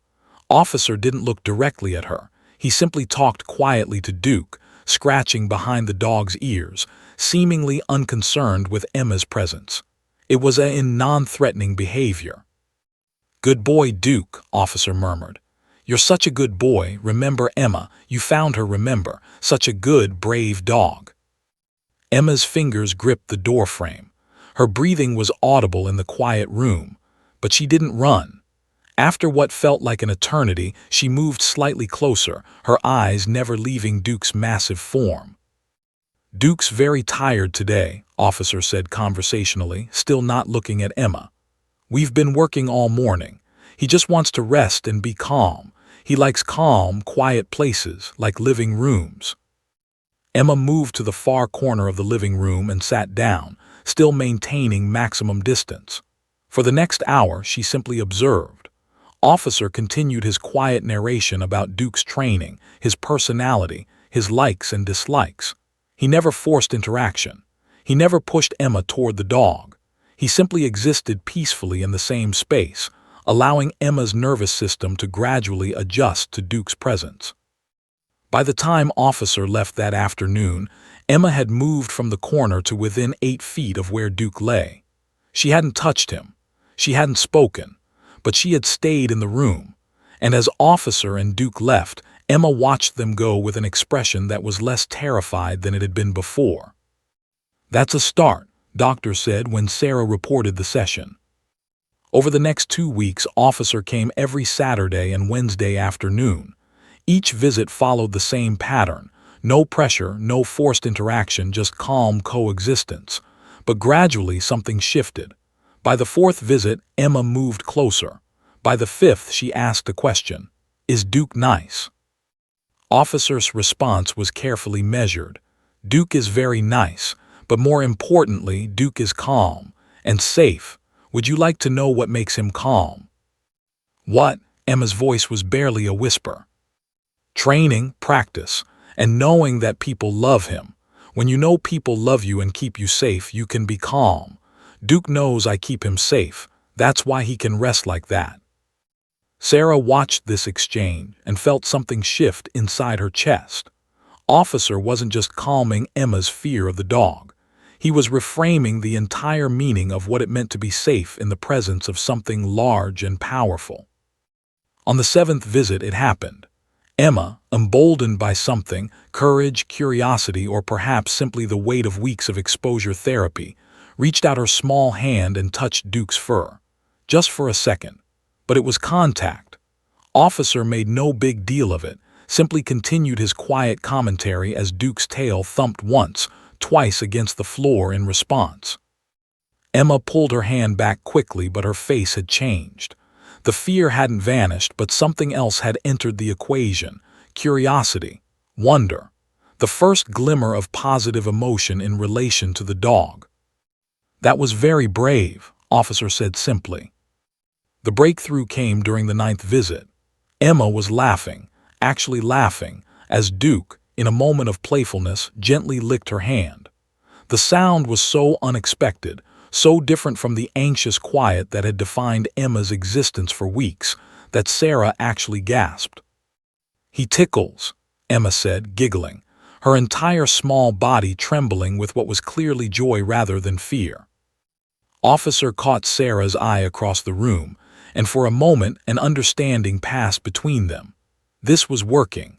Officer didn't look directly at her. He simply talked quietly to Duke, scratching behind the dog's ears, seemingly unconcerned with Emma's presence. It was in non-threatening behavior. "Good boy, Duke," Officer murmured. "You're such a good boy, remember Emma, you found her, remember, such a good, brave dog." Emma's fingers gripped the doorframe. Her breathing was audible in the quiet room, but she didn't run. After what felt like an eternity, she moved slightly closer, her eyes never leaving Duke's massive form. "Duke's very tired today," Officer said conversationally, still not looking at Emma. "We've been working all morning. He just wants to rest and be calm. He likes calm, quiet places, like living rooms." Emma moved to the far corner of the living room and sat down, still maintaining maximum distance. For the next hour, she simply observed. Officer continued his quiet narration about Duke's training, his personality, his likes and dislikes. He never forced interaction. He never pushed Emma toward the dog. He simply existed peacefully in the same space, allowing Emma's nervous system to gradually adjust to Duke's presence. By the time Officer left that afternoon, Emma had moved from the corner to within 8 feet of where Duke lay. She hadn't touched him. She hadn't spoken, but she had stayed in the room. And as Officer and Duke left, Emma watched them go with an expression that was less terrified than it had been before. "That's a start," Doctor said when Sarah reported the session. Over the next 2 weeks, Officer came every Saturday and Wednesday afternoon. Each visit followed the same pattern. No pressure, no forced interaction, just calm coexistence. But gradually something shifted. By the 4th visit, Emma moved closer. By the 5th, she asked a question. "Is Duke nice?" Officer's response was carefully measured. "Duke is very nice, but more importantly, Duke is calm and safe. Would you like to know what makes him calm?" "What?" Emma's voice was barely a whisper. "Training, practice, and knowing that people love him. When you know people love you and keep you safe, you can be calm. Duke knows I keep him safe. That's why he can rest like that." Sarah watched this exchange and felt something shift inside her chest. Officer wasn't just calming Emma's fear of the dog. He was reframing the entire meaning of what it meant to be safe in the presence of something large and powerful. On the 7th visit, it happened. Emma, emboldened by something, courage, curiosity, or perhaps simply the weight of weeks of exposure therapy, reached out her small hand and touched Duke's fur. Just for a second. But it was contact. Officer made no big deal of it, simply continued his quiet commentary as Duke's tail thumped once, twice against the floor in response. Emma pulled her hand back quickly, but her face had changed. The fear hadn't vanished, but something else had entered the equation: curiosity, wonder, the first glimmer of positive emotion in relation to the dog. "That was very brave," Officer said simply. The breakthrough came during the 9th visit. Emma was laughing, actually laughing, as Duke, in a moment of playfulness, gently licked her hand. The sound was so unexpected, so different from the anxious quiet that had defined Emma's existence for weeks, that Sarah actually gasped. "He tickles," Emma said, giggling, her entire small body trembling with what was clearly joy rather than fear. Officer caught Sarah's eye across the room, and for a moment an understanding passed between them. This was working.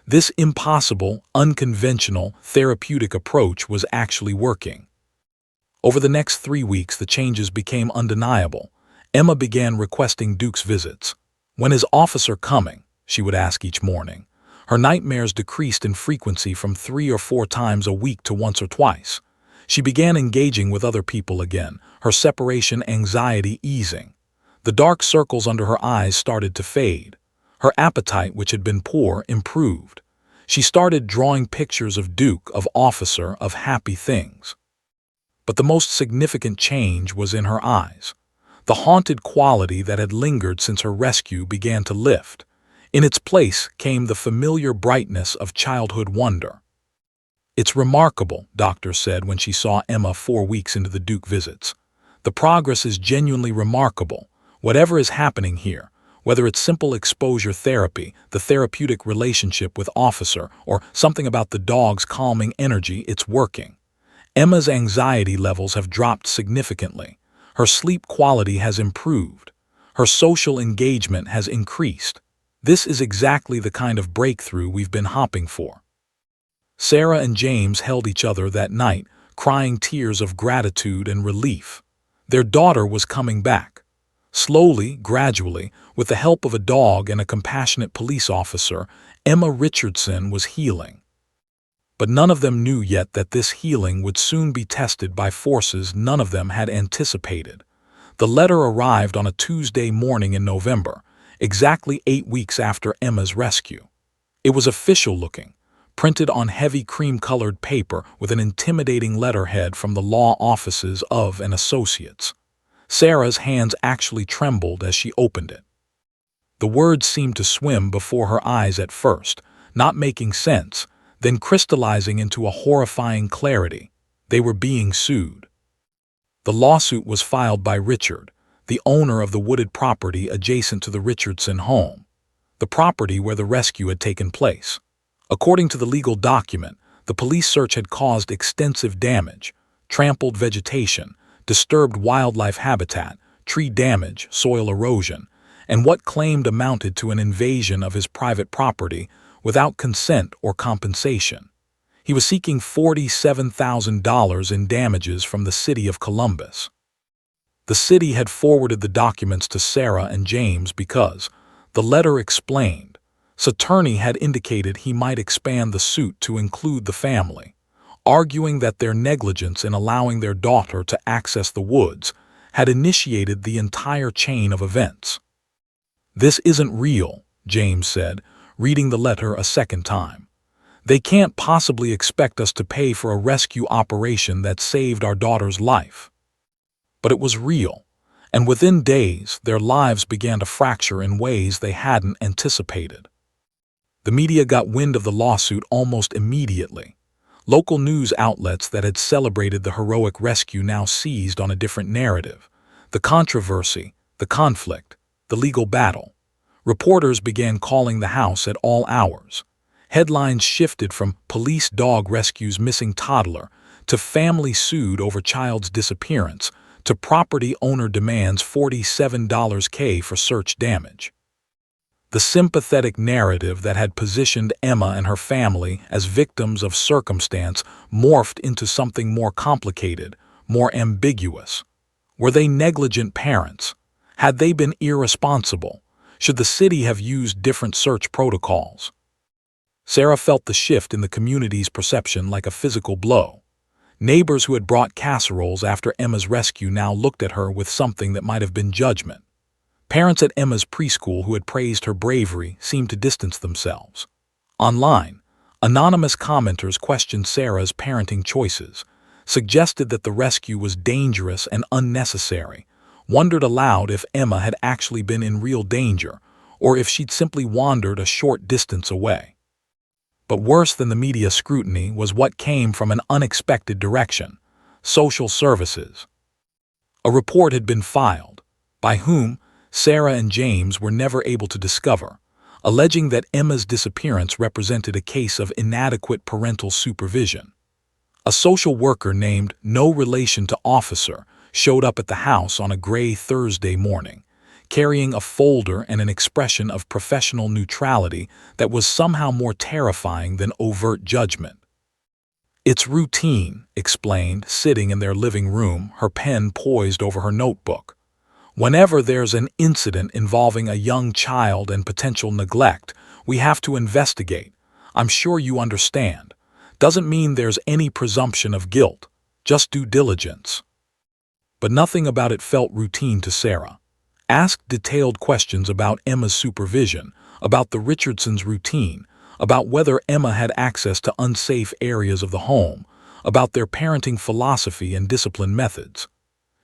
This impossible, unconventional, therapeutic approach was actually working. Over the next 3 weeks, the changes became undeniable. Emma began requesting Duke's visits. "When is Officer coming?" she would ask each morning. Her nightmares decreased in frequency from 3 or 4 times a week to once or twice. She began engaging with other people again, her separation anxiety easing. The dark circles under her eyes started to fade. Her appetite, which had been poor, improved. She started drawing pictures of Duke, of Officer, of happy things. But the most significant change was in her eyes. The haunted quality that had lingered since her rescue began to lift. In its place came the familiar brightness of childhood wonder. "It's remarkable," Doctor said when she saw Emma 4 weeks into the Duke visits. "The progress is genuinely remarkable. Whatever is happening here, whether it's simple exposure therapy, the therapeutic relationship with Officer, or something about the dog's calming energy, it's working. Emma's anxiety levels have dropped significantly. Her sleep quality has improved. Her social engagement has increased. This is exactly the kind of breakthrough we've been hoping for." Sarah and James held each other that night, crying tears of gratitude and relief. Their daughter was coming back. Slowly, gradually, with the help of a dog and a compassionate police officer, Emma Richardson was healing. But none of them knew yet that this healing would soon be tested by forces none of them had anticipated. The letter arrived on a Tuesday morning in November, exactly 8 weeks after Emma's rescue. It was official looking, printed on heavy cream-colored paper with an intimidating letterhead from the law offices of and Associates. Sarah's hands actually trembled as she opened it. The words seemed to swim before her eyes at first, not making sense, then crystallizing into a horrifying clarity. They were being sued. The lawsuit was filed by Richard, the owner of the wooded property adjacent to the Richardson home, the property where the rescue had taken place. According to the legal document, the police search had caused extensive damage: trampled vegetation, disturbed wildlife habitat, tree damage, soil erosion, and what claimed amounted to an invasion of his private property without consent or compensation. He was seeking $47,000 in damages from the city of Columbus. The city had forwarded the documents to Sarah and James because, the letter explained, Saturni had indicated he might expand the suit to include the family, arguing that their negligence in allowing their daughter to access the woods had initiated the entire chain of events. "This isn't real," James said, reading the letter a second time. "They can't possibly expect us to pay for a rescue operation that saved our daughter's life." But it was real, and within days their lives began to fracture in ways they hadn't anticipated. The media got wind of the lawsuit almost immediately. Local news outlets that had celebrated the heroic rescue now seized on a different narrative: the controversy, the conflict, the legal battle. Reporters began calling the house at all hours. Headlines shifted from "Police dog rescues missing toddler" to "Family sued over child's disappearance" to "Property owner demands $47K for search damage." The sympathetic narrative that had positioned Emma and her family as victims of circumstance morphed into something more complicated, more ambiguous. Were they negligent parents? Had they been irresponsible? Should the city have used different search protocols? Sarah felt the shift in the community's perception like a physical blow. Neighbors who had brought casseroles after Emma's rescue now looked at her with something that might have been judgment. Parents at Emma's preschool who had praised her bravery seemed to distance themselves. Online, anonymous commenters questioned Sarah's parenting choices, suggested that the rescue was dangerous and unnecessary, wondered aloud if Emma had actually been in real danger, or if she'd simply wandered a short distance away. But worse than the media scrutiny was what came from an unexpected direction: social services. A report had been filed, by whom Sarah and James were never able to discover, alleging that Emma's disappearance represented a case of inadequate parental supervision. A social worker named No Relation to Officer showed up at the house on a gray Thursday morning, carrying a folder and an expression of professional neutrality that was somehow more terrifying than overt judgment. "It's routine," explained, sitting in their living room, her pen poised over her notebook. "Whenever there's an incident involving a young child and potential neglect, we have to investigate. I'm sure you understand. Doesn't mean there's any presumption of guilt, just due diligence." But nothing about it felt routine to Sarah. Asked detailed questions about Emma's supervision, about the Richardsons' routine, about whether Emma had access to unsafe areas of the home, about their parenting philosophy and discipline methods.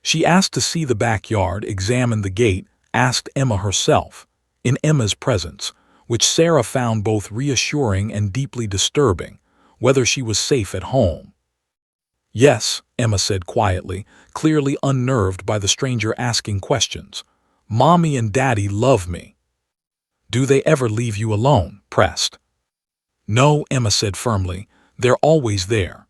She asked to see the backyard, examined the gate, asked Emma herself, in Emma's presence, which Sarah found both reassuring and deeply disturbing, whether she was safe at home. "Yes," Emma said quietly, clearly unnerved by the stranger asking questions. "Mommy and Daddy love me." "Do they ever leave you alone?" pressed. "No," Emma said firmly, "they're always there."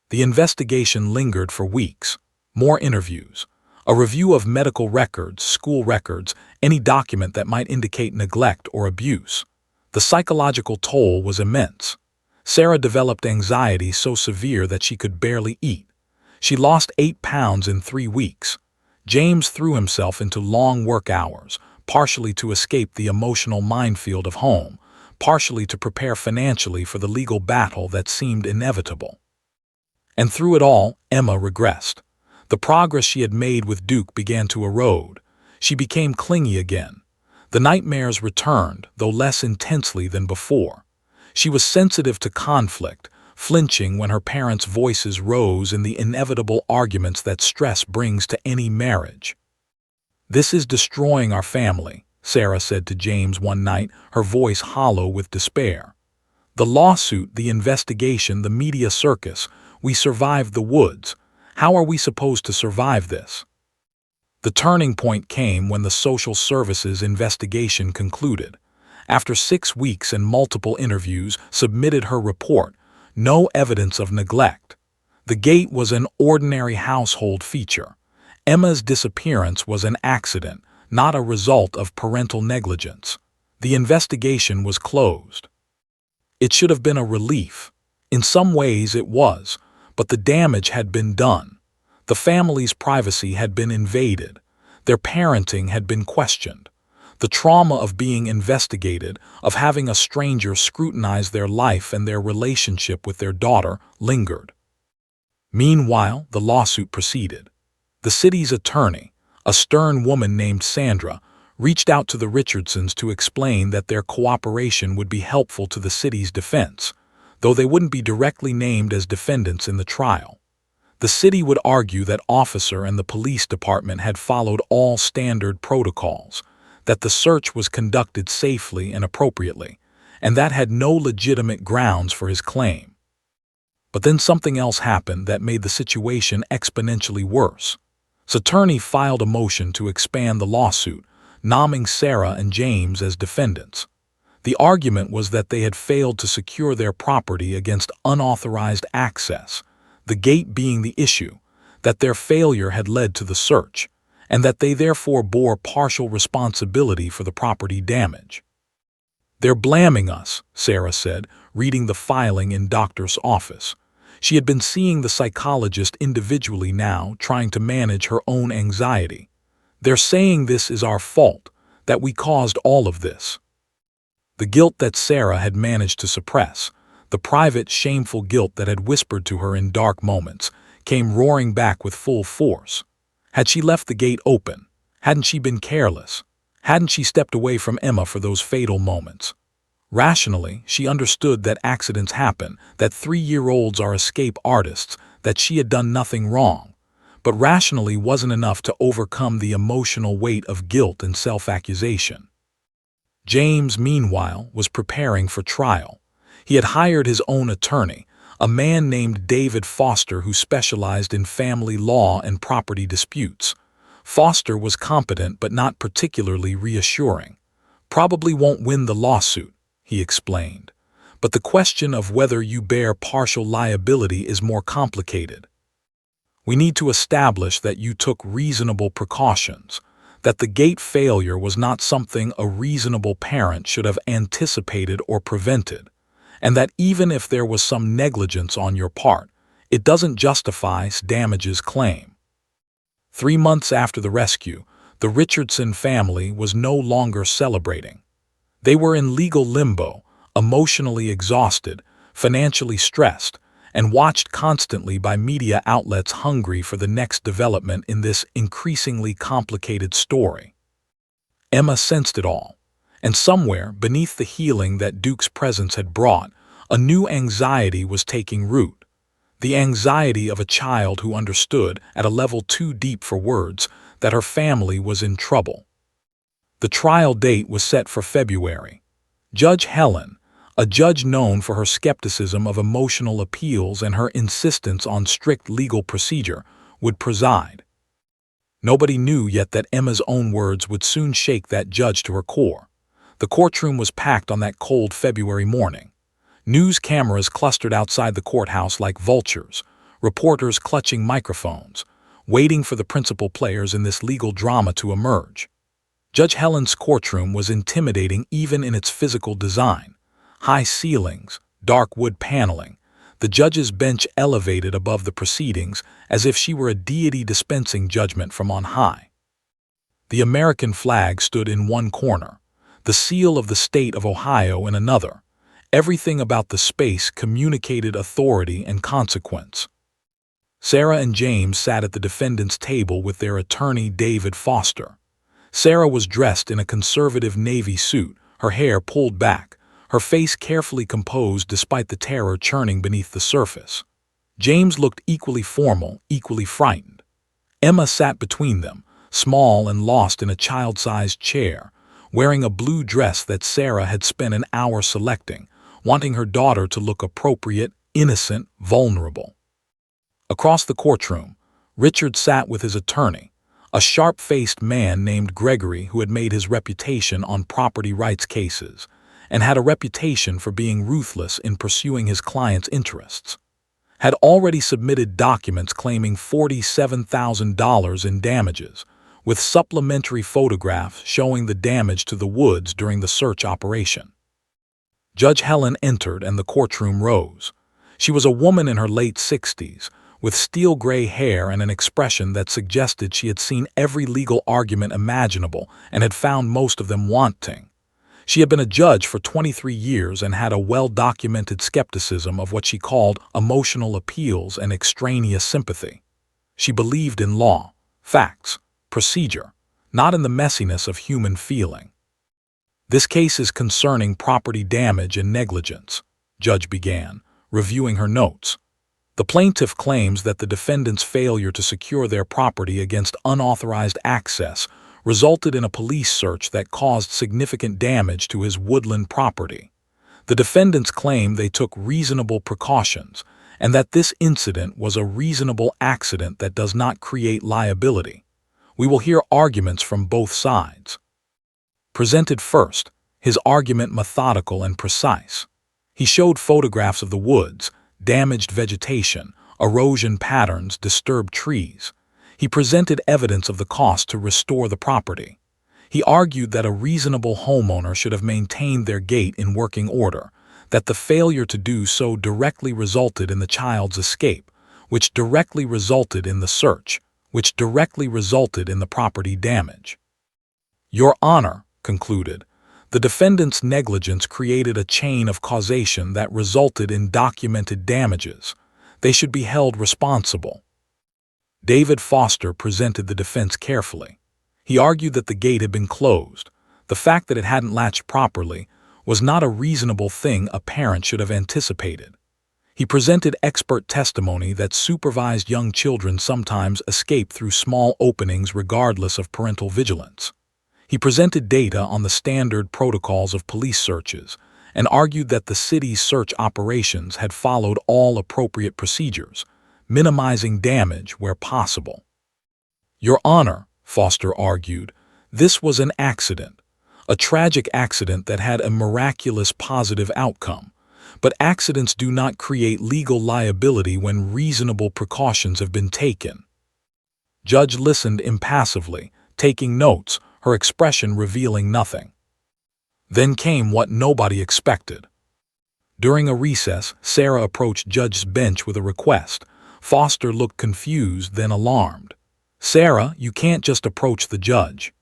The investigation lingered for weeks. More interviews, a review of medical records, school records, any document that might indicate neglect or abuse. The psychological toll was immense. Sarah developed anxiety so severe that she could barely eat. She lost 8 pounds in 3 weeks. James threw himself into long work hours, partially to escape the emotional minefield of home, partially to prepare financially for the legal battle that seemed inevitable. And through it all, Emma regressed. The progress she had made with Duke began to erode. She became clingy again. The nightmares returned, though less intensely than before. She was sensitive to conflict, flinching when her parents' voices rose in the inevitable arguments that stress brings to any marriage. "This is destroying our family," Sarah said to James one night, her voice hollow with despair. "The lawsuit, the investigation, the media circus, we survived the woods. How are we supposed to survive this?" The turning point came when the social services investigation concluded. After 6 weeks and multiple interviews, submitted her report. No evidence of neglect. The gate was an ordinary household feature. Emma's disappearance was an accident, not a result of parental negligence. The investigation was closed. It should have been a relief. In some ways it was, but the damage had been done. The family's privacy had been invaded. Their parenting had been questioned. The trauma of being investigated, of having a stranger scrutinize their life and their relationship with their daughter, lingered. Meanwhile, the lawsuit proceeded. The city's attorney, a stern woman named Sandra, reached out to the Richardsons to explain that their cooperation would be helpful to the city's defense, though they wouldn't be directly named as defendants in the trial. The city would argue that officer and the police department had followed all standard protocols, that the search was conducted safely and appropriately, and that had no legitimate grounds for his claim. But then something else happened that made the situation exponentially worse. The attorney filed a motion to expand the lawsuit, naming Sarah and James as defendants. The argument was that they had failed to secure their property against unauthorized access, the gate being the issue, that their failure had led to the search, and that they therefore bore partial responsibility for the property damage. "They're blaming us," Sarah said, reading the filing in doctor's office. She had been seeing the psychologist individually now, trying to manage her own anxiety. "They're saying this is our fault, that we caused all of this." The guilt that Sarah had managed to suppress, the private, shameful guilt that had whispered to her in dark moments, came roaring back with full force. Had she left the gate open? Hadn't she been careless? Hadn't she stepped away from Emma for those fatal moments? Rationally, she understood that accidents happen, that 3-year-olds are escape artists, that she had done nothing wrong. But rationally wasn't enough to overcome the emotional weight of guilt and self-accusation. James, meanwhile, was preparing for trial. He had hired his own attorney, a man named David Foster who specialized in family law and property disputes. Foster was competent but not particularly reassuring. "Probably won't win the lawsuit," he explained. "But the question of whether you bear partial liability is more complicated. We need to establish that you took reasonable precautions, that the gate failure was not something a reasonable parent should have anticipated or prevented, and that even if there was some negligence on your part, it doesn't justify damages claim." 3 months after the rescue, the Richardson family was no longer celebrating. They were in legal limbo, emotionally exhausted, financially stressed, and watched constantly by media outlets hungry for the next development in this increasingly complicated story. Emma sensed it all. And somewhere, beneath the healing that Duke's presence had brought, a new anxiety was taking root. The anxiety of a child who understood, at a level too deep for words, that her family was in trouble. The trial date was set for February. Judge Helen, a judge known for her skepticism of emotional appeals and her insistence on strict legal procedure, would preside. Nobody knew yet that Emma's own words would soon shake that judge to her core. The courtroom was packed on that cold February morning. News cameras clustered outside the courthouse like vultures, reporters clutching microphones, waiting for the principal players in this legal drama to emerge. Judge Helen's courtroom was intimidating even in its physical design. High ceilings, dark wood paneling, the judge's bench elevated above the proceedings as if she were a deity dispensing judgment from on high. The American flag stood in one corner, the seal of the state of Ohio in another. Everything about the space communicated authority and consequence. Sarah and James sat at the defendant's table with their attorney David Foster. Sarah was dressed in a conservative navy suit, her hair pulled back, her face carefully composed despite the terror churning beneath the surface. James looked equally formal, equally frightened. Emma sat between them, small and lost in a child-sized chair, wearing a blue dress that Sarah had spent an hour selecting, wanting her daughter to look appropriate, innocent, vulnerable. Across the courtroom, Richard sat with his attorney, a sharp-faced man named Gregory who had made his reputation on property rights cases and had a reputation for being ruthless in pursuing his client's interests, had already submitted documents claiming $47,000 in damages, with supplementary photographs showing the damage to the woods during the search operation. Judge Helen entered and the courtroom rose. She was a woman in her late 60s, with steel-gray hair and an expression that suggested she had seen every legal argument imaginable and had found most of them wanting. She had been a judge for 23 years and had a well-documented skepticism of what she called emotional appeals and extraneous sympathy. She believed in law, facts, procedure, not in the messiness of human feeling. "This case is concerning property damage and negligence," Judge began, reviewing her notes. "The plaintiff claims that the defendant's failure to secure their property against unauthorized access resulted in a police search that caused significant damage to his woodland property. The defendants claim they took reasonable precautions and that this incident was a reasonable accident that does not create liability. We will hear arguments from both sides." Presented first, his argument methodical and precise. He showed photographs of the woods, damaged vegetation, erosion patterns, disturbed trees. He presented evidence of the cost to restore the property. He argued that a reasonable homeowner should have maintained their gate in working order, that the failure to do so directly resulted in the child's escape, which directly resulted in the search, which directly resulted in the property damage. "Your Honor," concluded, "the defendant's negligence created a chain of causation that resulted in documented damages. They should be held responsible." David Foster presented the defense carefully. He argued that the gate had been closed. The fact that it hadn't latched properly was not a reasonable thing a parent should have anticipated. He presented expert testimony that supervised young children sometimes escape through small openings regardless of parental vigilance. He presented data on the standard protocols of police searches and argued that the city's search operations had followed all appropriate procedures, minimizing damage where possible. "Your Honor," Foster argued, "this was an accident, a tragic accident that had a miraculous positive outcome. But accidents do not create legal liability when reasonable precautions have been taken." Judge listened impassively, taking notes, her expression revealing nothing. Then came what nobody expected. During a recess, Sarah approached Judge's bench with a request. Foster looked confused, then alarmed. "Sarah, you can't just approach the judge."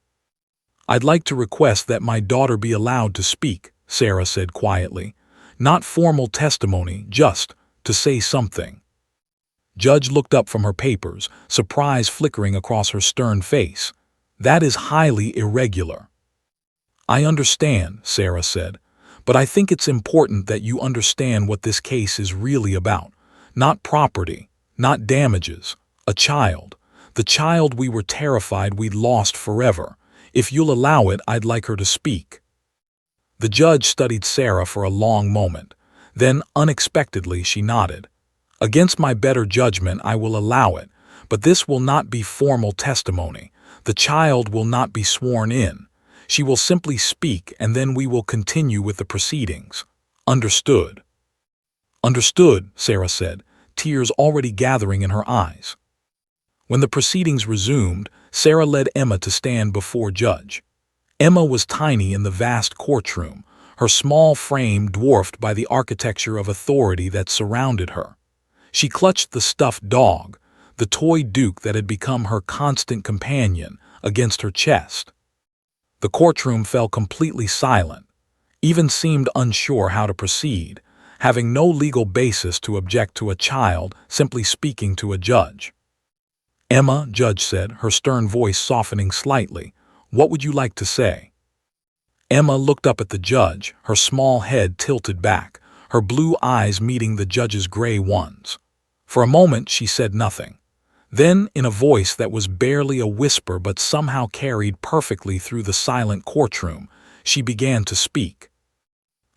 "I'd like to request that my daughter be allowed to speak," Sarah said quietly. "Not formal testimony, just to say something." Judge looked up from her papers, surprise flickering across her stern face. "That is highly irregular." I understand, Sarah said, but I think it's important that you understand what this case is really about. Not property, not damages, a child. The child we were terrified we'd lost forever. If you'll allow it, I'd like her to speak. The judge studied Sarah for a long moment. Then, unexpectedly, she nodded. Against my better judgment, I will allow it, but this will not be formal testimony. The child will not be sworn in. She will simply speak, and then we will continue with the proceedings. Understood. Understood, Sarah said, tears already gathering in her eyes. When the proceedings resumed, Sarah led Emma to stand before Judge. Emma was tiny in the vast courtroom, her small frame dwarfed by the architecture of authority that surrounded her. She clutched the stuffed dog, the toy Duke that had become her constant companion, against her chest. The courtroom fell completely silent, even seemed unsure how to proceed, having no legal basis to object to a child simply speaking to a judge. Emma, Judge said, her stern voice softening slightly, what would you like to say? Emma looked up at the judge, her small head tilted back, her blue eyes meeting the judge's gray ones. For a moment she said nothing. Then, in a voice that was barely a whisper but somehow carried perfectly through the silent courtroom, she began to speak.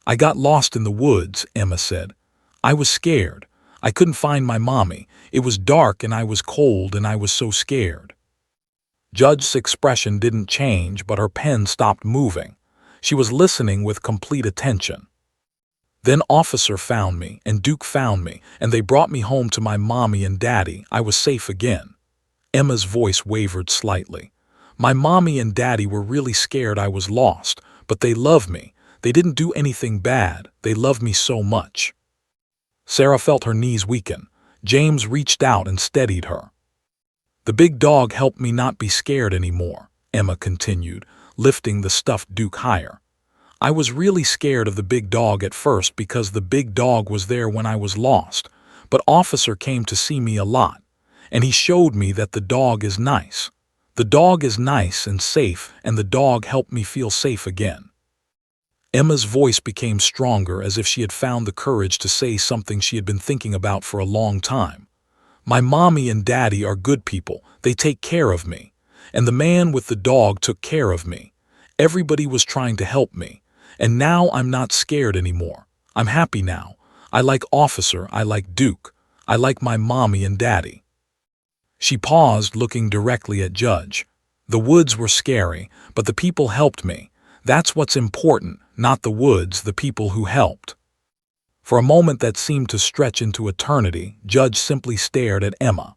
I got lost in the woods, Emma said. I was scared. I couldn't find my mommy. It was dark and I was cold and I was so scared. Judge's expression didn't change, but her pen stopped moving. She was listening with complete attention. Then Officer found me, and Duke found me, and they brought me home to my mommy and daddy. I was safe again. Emma's voice wavered slightly. My mommy and daddy were really scared I was lost, but they loved me. They didn't do anything bad. They loved me so much. Sarah felt her knees weaken. James reached out and steadied her. The big dog helped me not be scared anymore, Emma continued, lifting the stuffed Duke higher. I was really scared of the big dog at first because the big dog was there when I was lost, but Officer came to see me a lot, and he showed me that the dog is nice. The dog is nice and safe, and the dog helped me feel safe again. Emma's voice became stronger, as if she had found the courage to say something she had been thinking about for a long time. My mommy and daddy are good people. They take care of me. And the man with the dog took care of me. Everybody was trying to help me. And now I'm not scared anymore. I'm happy now. I like Officer, I like Duke. I like my mommy and daddy. She paused, looking directly at Judge. The woods were scary, but the people helped me. That's what's important, not the woods, the people who helped. For a moment that seemed to stretch into eternity, Judge simply stared at Emma.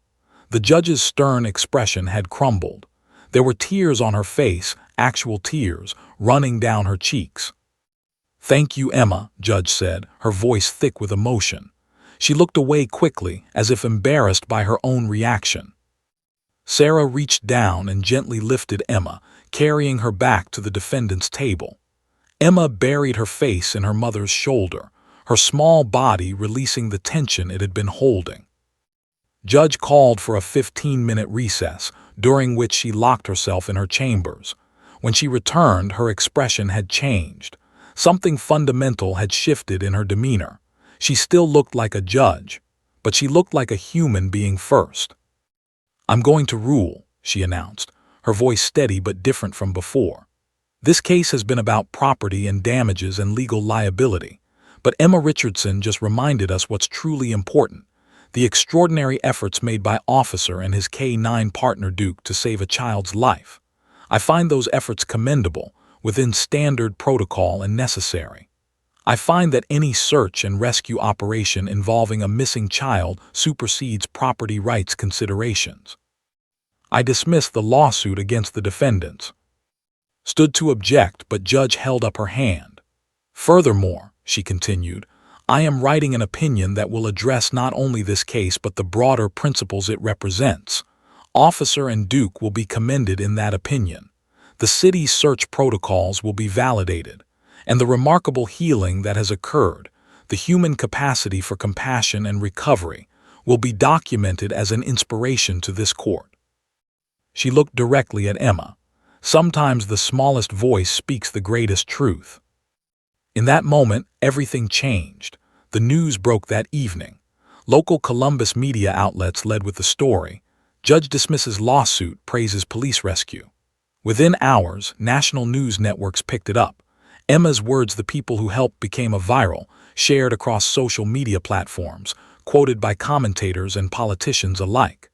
The judge's stern expression had crumbled. There were tears on her face, actual tears, running down her cheeks. Thank you, Emma, Judge said, her voice thick with emotion. She looked away quickly, as if embarrassed by her own reaction. Sarah reached down and gently lifted Emma, carrying her back to the defendant's table. Emma buried her face in her mother's shoulder, her small body releasing the tension it had been holding. Judge called for a 15-minute recess, during which she locked herself in her chambers. When she returned, her expression had changed. Something fundamental had shifted in her demeanor. She still looked like a judge, but she looked like a human being first. I'm going to rule, she announced, her voice steady but different from before. This case has been about property and damages and legal liability, but Emma Richardson just reminded us what's truly important: the extraordinary efforts made by Officer and his K-9 partner Duke to save a child's life. I find those efforts commendable, within standard protocol and necessary. I find that any search and rescue operation involving a missing child supersedes property rights considerations. I dismiss the lawsuit against the defendants. Stood to object, but Judge held up her hand. Furthermore, she continued, I am writing an opinion that will address not only this case but the broader principles it represents. Officer and Duke will be commended in that opinion. The city's search protocols will be validated, and the remarkable healing that has occurred, the human capacity for compassion and recovery, will be documented as an inspiration to this court. She looked directly at Emma. Sometimes the smallest voice speaks the greatest truth. In that moment, everything changed. The news broke that evening. Local Columbus media outlets led with the story. Judge dismisses lawsuit, praises police rescue. Within hours, national news networks picked it up. Emma's words, "the people who helped," became a viral, shared across social media platforms, quoted by commentators and politicians alike.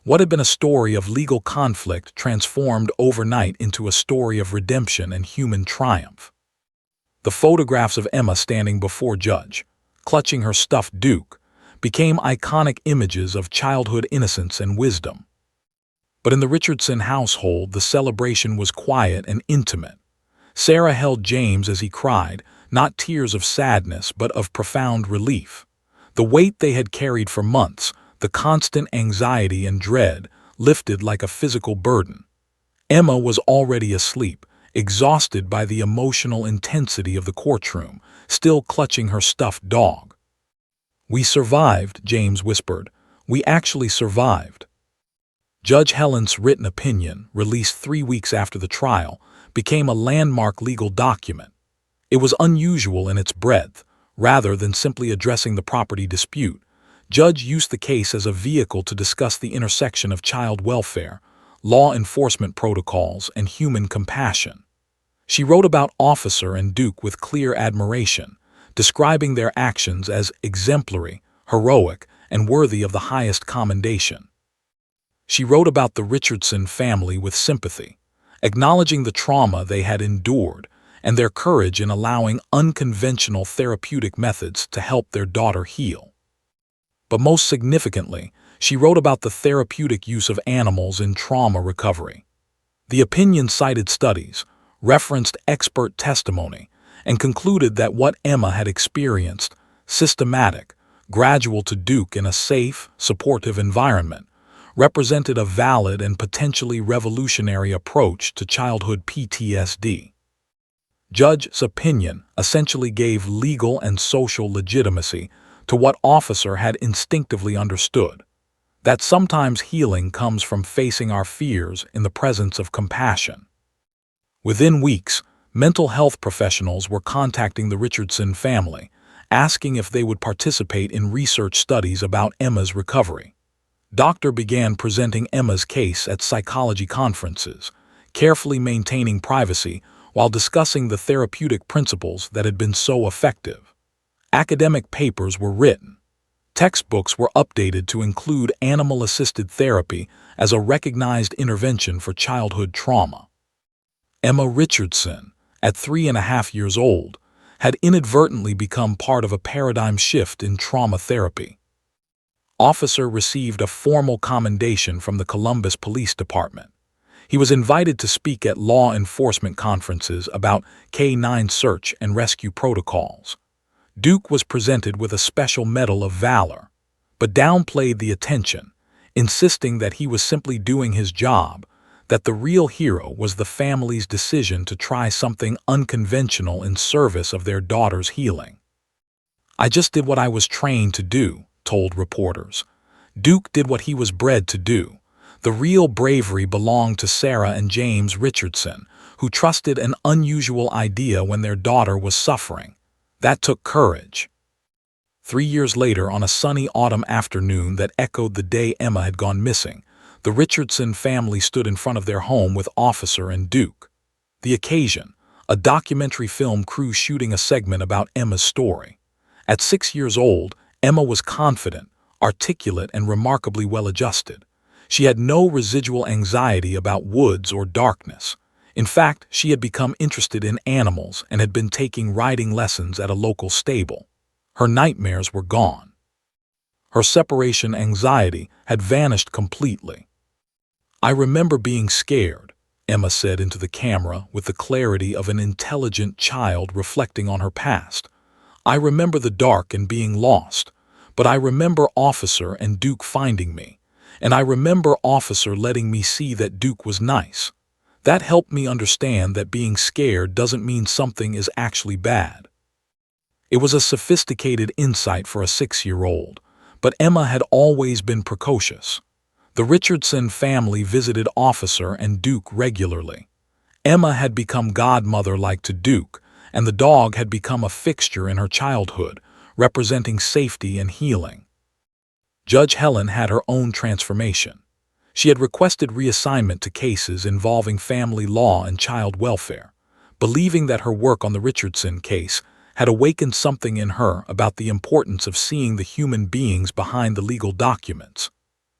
What had been a story of legal conflict transformed overnight into a story of redemption and human triumph. The photographs of Emma standing before Judge, clutching her stuffed Duke, became iconic images of childhood innocence and wisdom. But in the Richardson household, the celebration was quiet and intimate. Sarah held James as he cried, not tears of sadness but of profound relief. The weight they had carried for months, the constant anxiety and dread, lifted like a physical burden. Emma was already asleep, exhausted by the emotional intensity of the courtroom, still clutching her stuffed dog. "We survived," James whispered. "We actually survived." Judge Helen's written opinion, released 3 weeks after the trial, became a landmark legal document. It was unusual in its breadth. Rather than simply addressing the property dispute, Judge used the case as a vehicle to discuss the intersection of child welfare, law enforcement protocols, and human compassion. She wrote about Officer and Duke with clear admiration, describing their actions as exemplary, heroic, and worthy of the highest commendation. She wrote about the Richardson family with sympathy, acknowledging the trauma they had endured and their courage in allowing unconventional therapeutic methods to help their daughter heal. But most significantly, she wrote about the therapeutic use of animals in trauma recovery. The opinion cited studies, referenced expert testimony, and concluded that what Emma had experienced, systematic, gradual to Duke in a safe, supportive environment, represented a valid and potentially revolutionary approach to childhood PTSD. Judge's opinion essentially gave legal and social legitimacy to what Officer had instinctively understood, that sometimes healing comes from facing our fears in the presence of compassion. Within weeks, mental health professionals were contacting the Richardson family, asking if they would participate in research studies about Emma's recovery. Doctor began presenting Emma's case at psychology conferences, carefully maintaining privacy while discussing the therapeutic principles that had been so effective. Academic papers were written. Textbooks were updated to include animal-assisted therapy as a recognized intervention for childhood trauma. Emma Richardson, at 3.5 years old, had inadvertently become part of a paradigm shift in trauma therapy. Officer received a formal commendation from the Columbus Police Department. He was invited to speak at law enforcement conferences about K-9 search and rescue protocols. Duke was presented with a special Medal of Valor, but downplayed the attention, insisting that he was simply doing his job, that the real hero was the family's decision to try something unconventional in service of their daughter's healing. "I just did what I was trained to do," told reporters. Duke did what he was bred to do. The real bravery belonged to Sarah and James Richardson, who trusted an unusual idea when their daughter was suffering. That took courage. 3 years later, on a sunny autumn afternoon that echoed the day Emma had gone missing, the Richardson family stood in front of their home with Officer and Duke. The occasion, a documentary film crew shooting a segment about Emma's story. At 6 years old, Emma was confident, articulate, and remarkably well-adjusted. She had no residual anxiety about woods or darkness. In fact, she had become interested in animals and had been taking riding lessons at a local stable. Her nightmares were gone. Her separation anxiety had vanished completely. "I remember being scared," Emma said into the camera with the clarity of an intelligent child reflecting on her past. "I remember the dark and being lost, but I remember Officer and Duke finding me, and I remember Officer letting me see that Duke was nice. That helped me understand that being scared doesn't mean something is actually bad." It was a sophisticated insight for a 6-year-old, but Emma had always been precocious. The Richardson family visited Officer and Duke regularly. Emma had become godmother-like to Duke, and the dog had become a fixture in her childhood, representing safety and healing. Judge Helen had her own transformation. She had requested reassignment to cases involving family law and child welfare, believing that her work on the Richardson case had awakened something in her about the importance of seeing the human beings behind the legal documents.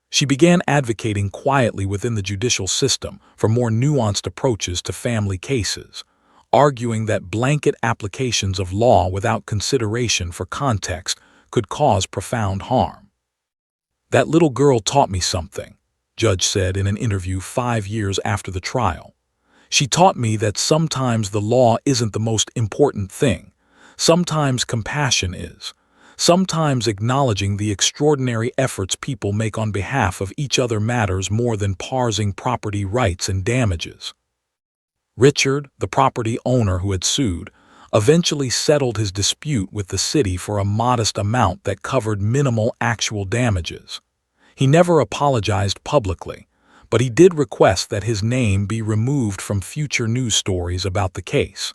She began advocating quietly within the judicial system for more nuanced approaches to family cases, arguing that blanket applications of law without consideration for context could cause profound harm. "That little girl taught me something," Judge said in an interview 5 years after the trial. "She taught me that sometimes the law isn't the most important thing. Sometimes compassion is. Sometimes acknowledging the extraordinary efforts people make on behalf of each other matters more than parsing property rights and damages." Richard, the property owner who had sued, eventually settled his dispute with the city for a modest amount that covered minimal actual damages. He never apologized publicly, but he did request that his name be removed from future news stories about the case.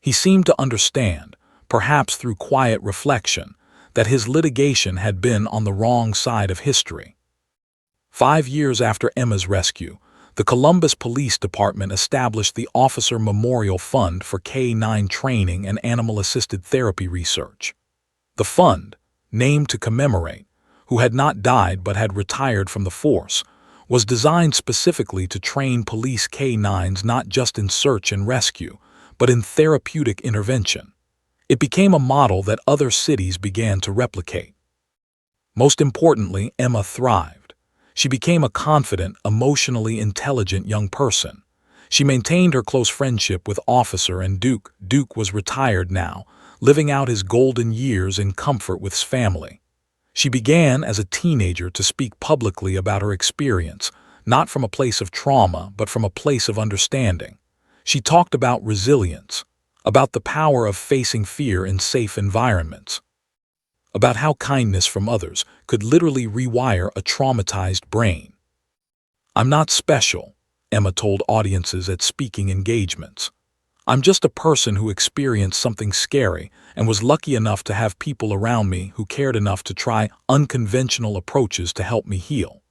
He seemed to understand, perhaps through quiet reflection, that his litigation had been on the wrong side of history. 5 years after Emma's rescue, the Columbus Police Department established the Officer Memorial Fund for K-9 training and animal-assisted therapy research. The fund, named to commemorate, who had not died but had retired from the force, was designed specifically to train police K-9s not just in search and rescue, but in therapeutic intervention. It became a model that other cities began to replicate. Most importantly, Emma thrived. She became a confident, emotionally intelligent young person. She maintained her close friendship with Officer and Duke. Duke was retired now, living out his golden years in comfort with his family. She began as a teenager to speak publicly about her experience, not from a place of trauma, but from a place of understanding. She talked about resilience, about the power of facing fear in safe environments, about how kindness from others could literally rewire a traumatized brain. "I'm not special," Emma told audiences at speaking engagements. "I'm just a person who experienced something scary and was lucky enough to have people around me who cared enough to try unconventional approaches to help me heal.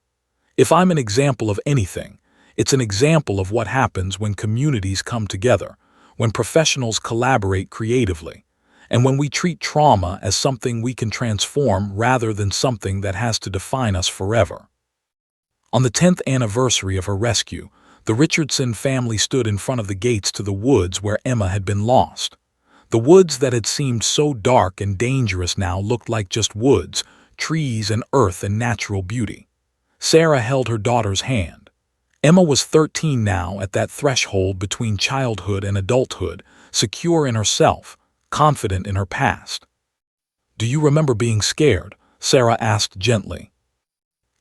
If I'm an example of anything, it's an example of what happens when communities come together, when professionals collaborate creatively, and when we treat trauma as something we can transform rather than something that has to define us forever." On the 10th anniversary of her rescue, the Richardson family stood in front of the gates to the woods where Emma had been lost. The woods that had seemed so dark and dangerous now looked like just woods, trees and earth and natural beauty. Sarah held her daughter's hand. Emma was 13 now, at that threshold between childhood and adulthood, secure in herself, confident in her past. "Do you remember being scared?" Sarah asked gently.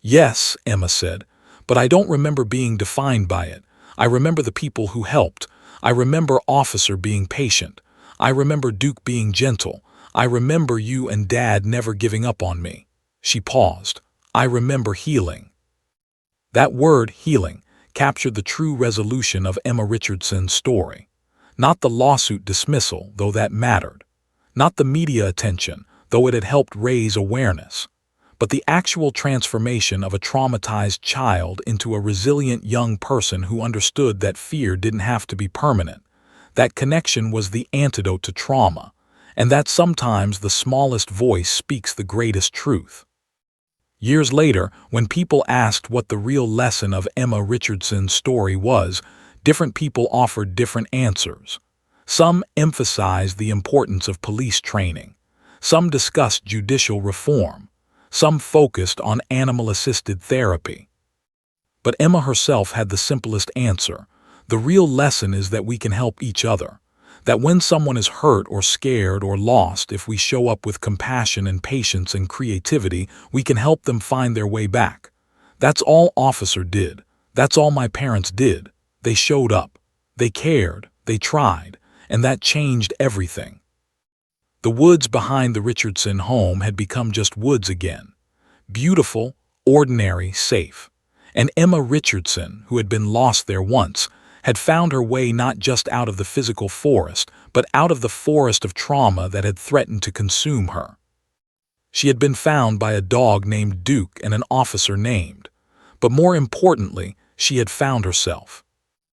"Yes," Emma said, "but I don't remember being defined by it. I remember the people who helped. I remember Officer being patient. I remember Duke being gentle. I remember you and Dad never giving up on me." She paused. "I remember healing." That word, healing, captured the true resolution of Emma Richardson's story. Not the lawsuit dismissal, though that mattered. Not the media attention, though it had helped raise awareness. But the actual transformation of a traumatized child into a resilient young person who understood that fear didn't have to be permanent. That connection was the antidote to trauma, and that sometimes the smallest voice speaks the greatest truth. Years later, when people asked what the real lesson of Emma Richardson's story was, different people offered different answers. Some emphasized the importance of police training. Some discussed judicial reform. Some focused on animal-assisted therapy. But Emma herself had the simplest answer. The real lesson is that we can help each other. That when someone is hurt or scared or lost, if we show up with compassion and patience and creativity, we can help them find their way back. That's all Officer did. That's all my parents did. They showed up. They cared. They tried. And that changed everything. The woods behind the Richardson home had become just woods again. Beautiful, ordinary, safe. And Emma Richardson, who had been lost there once, had found her way not just out of the physical forest, but out of the forest of trauma that had threatened to consume her. She had been found by a dog named Duke and an officer named. But more importantly, she had found herself.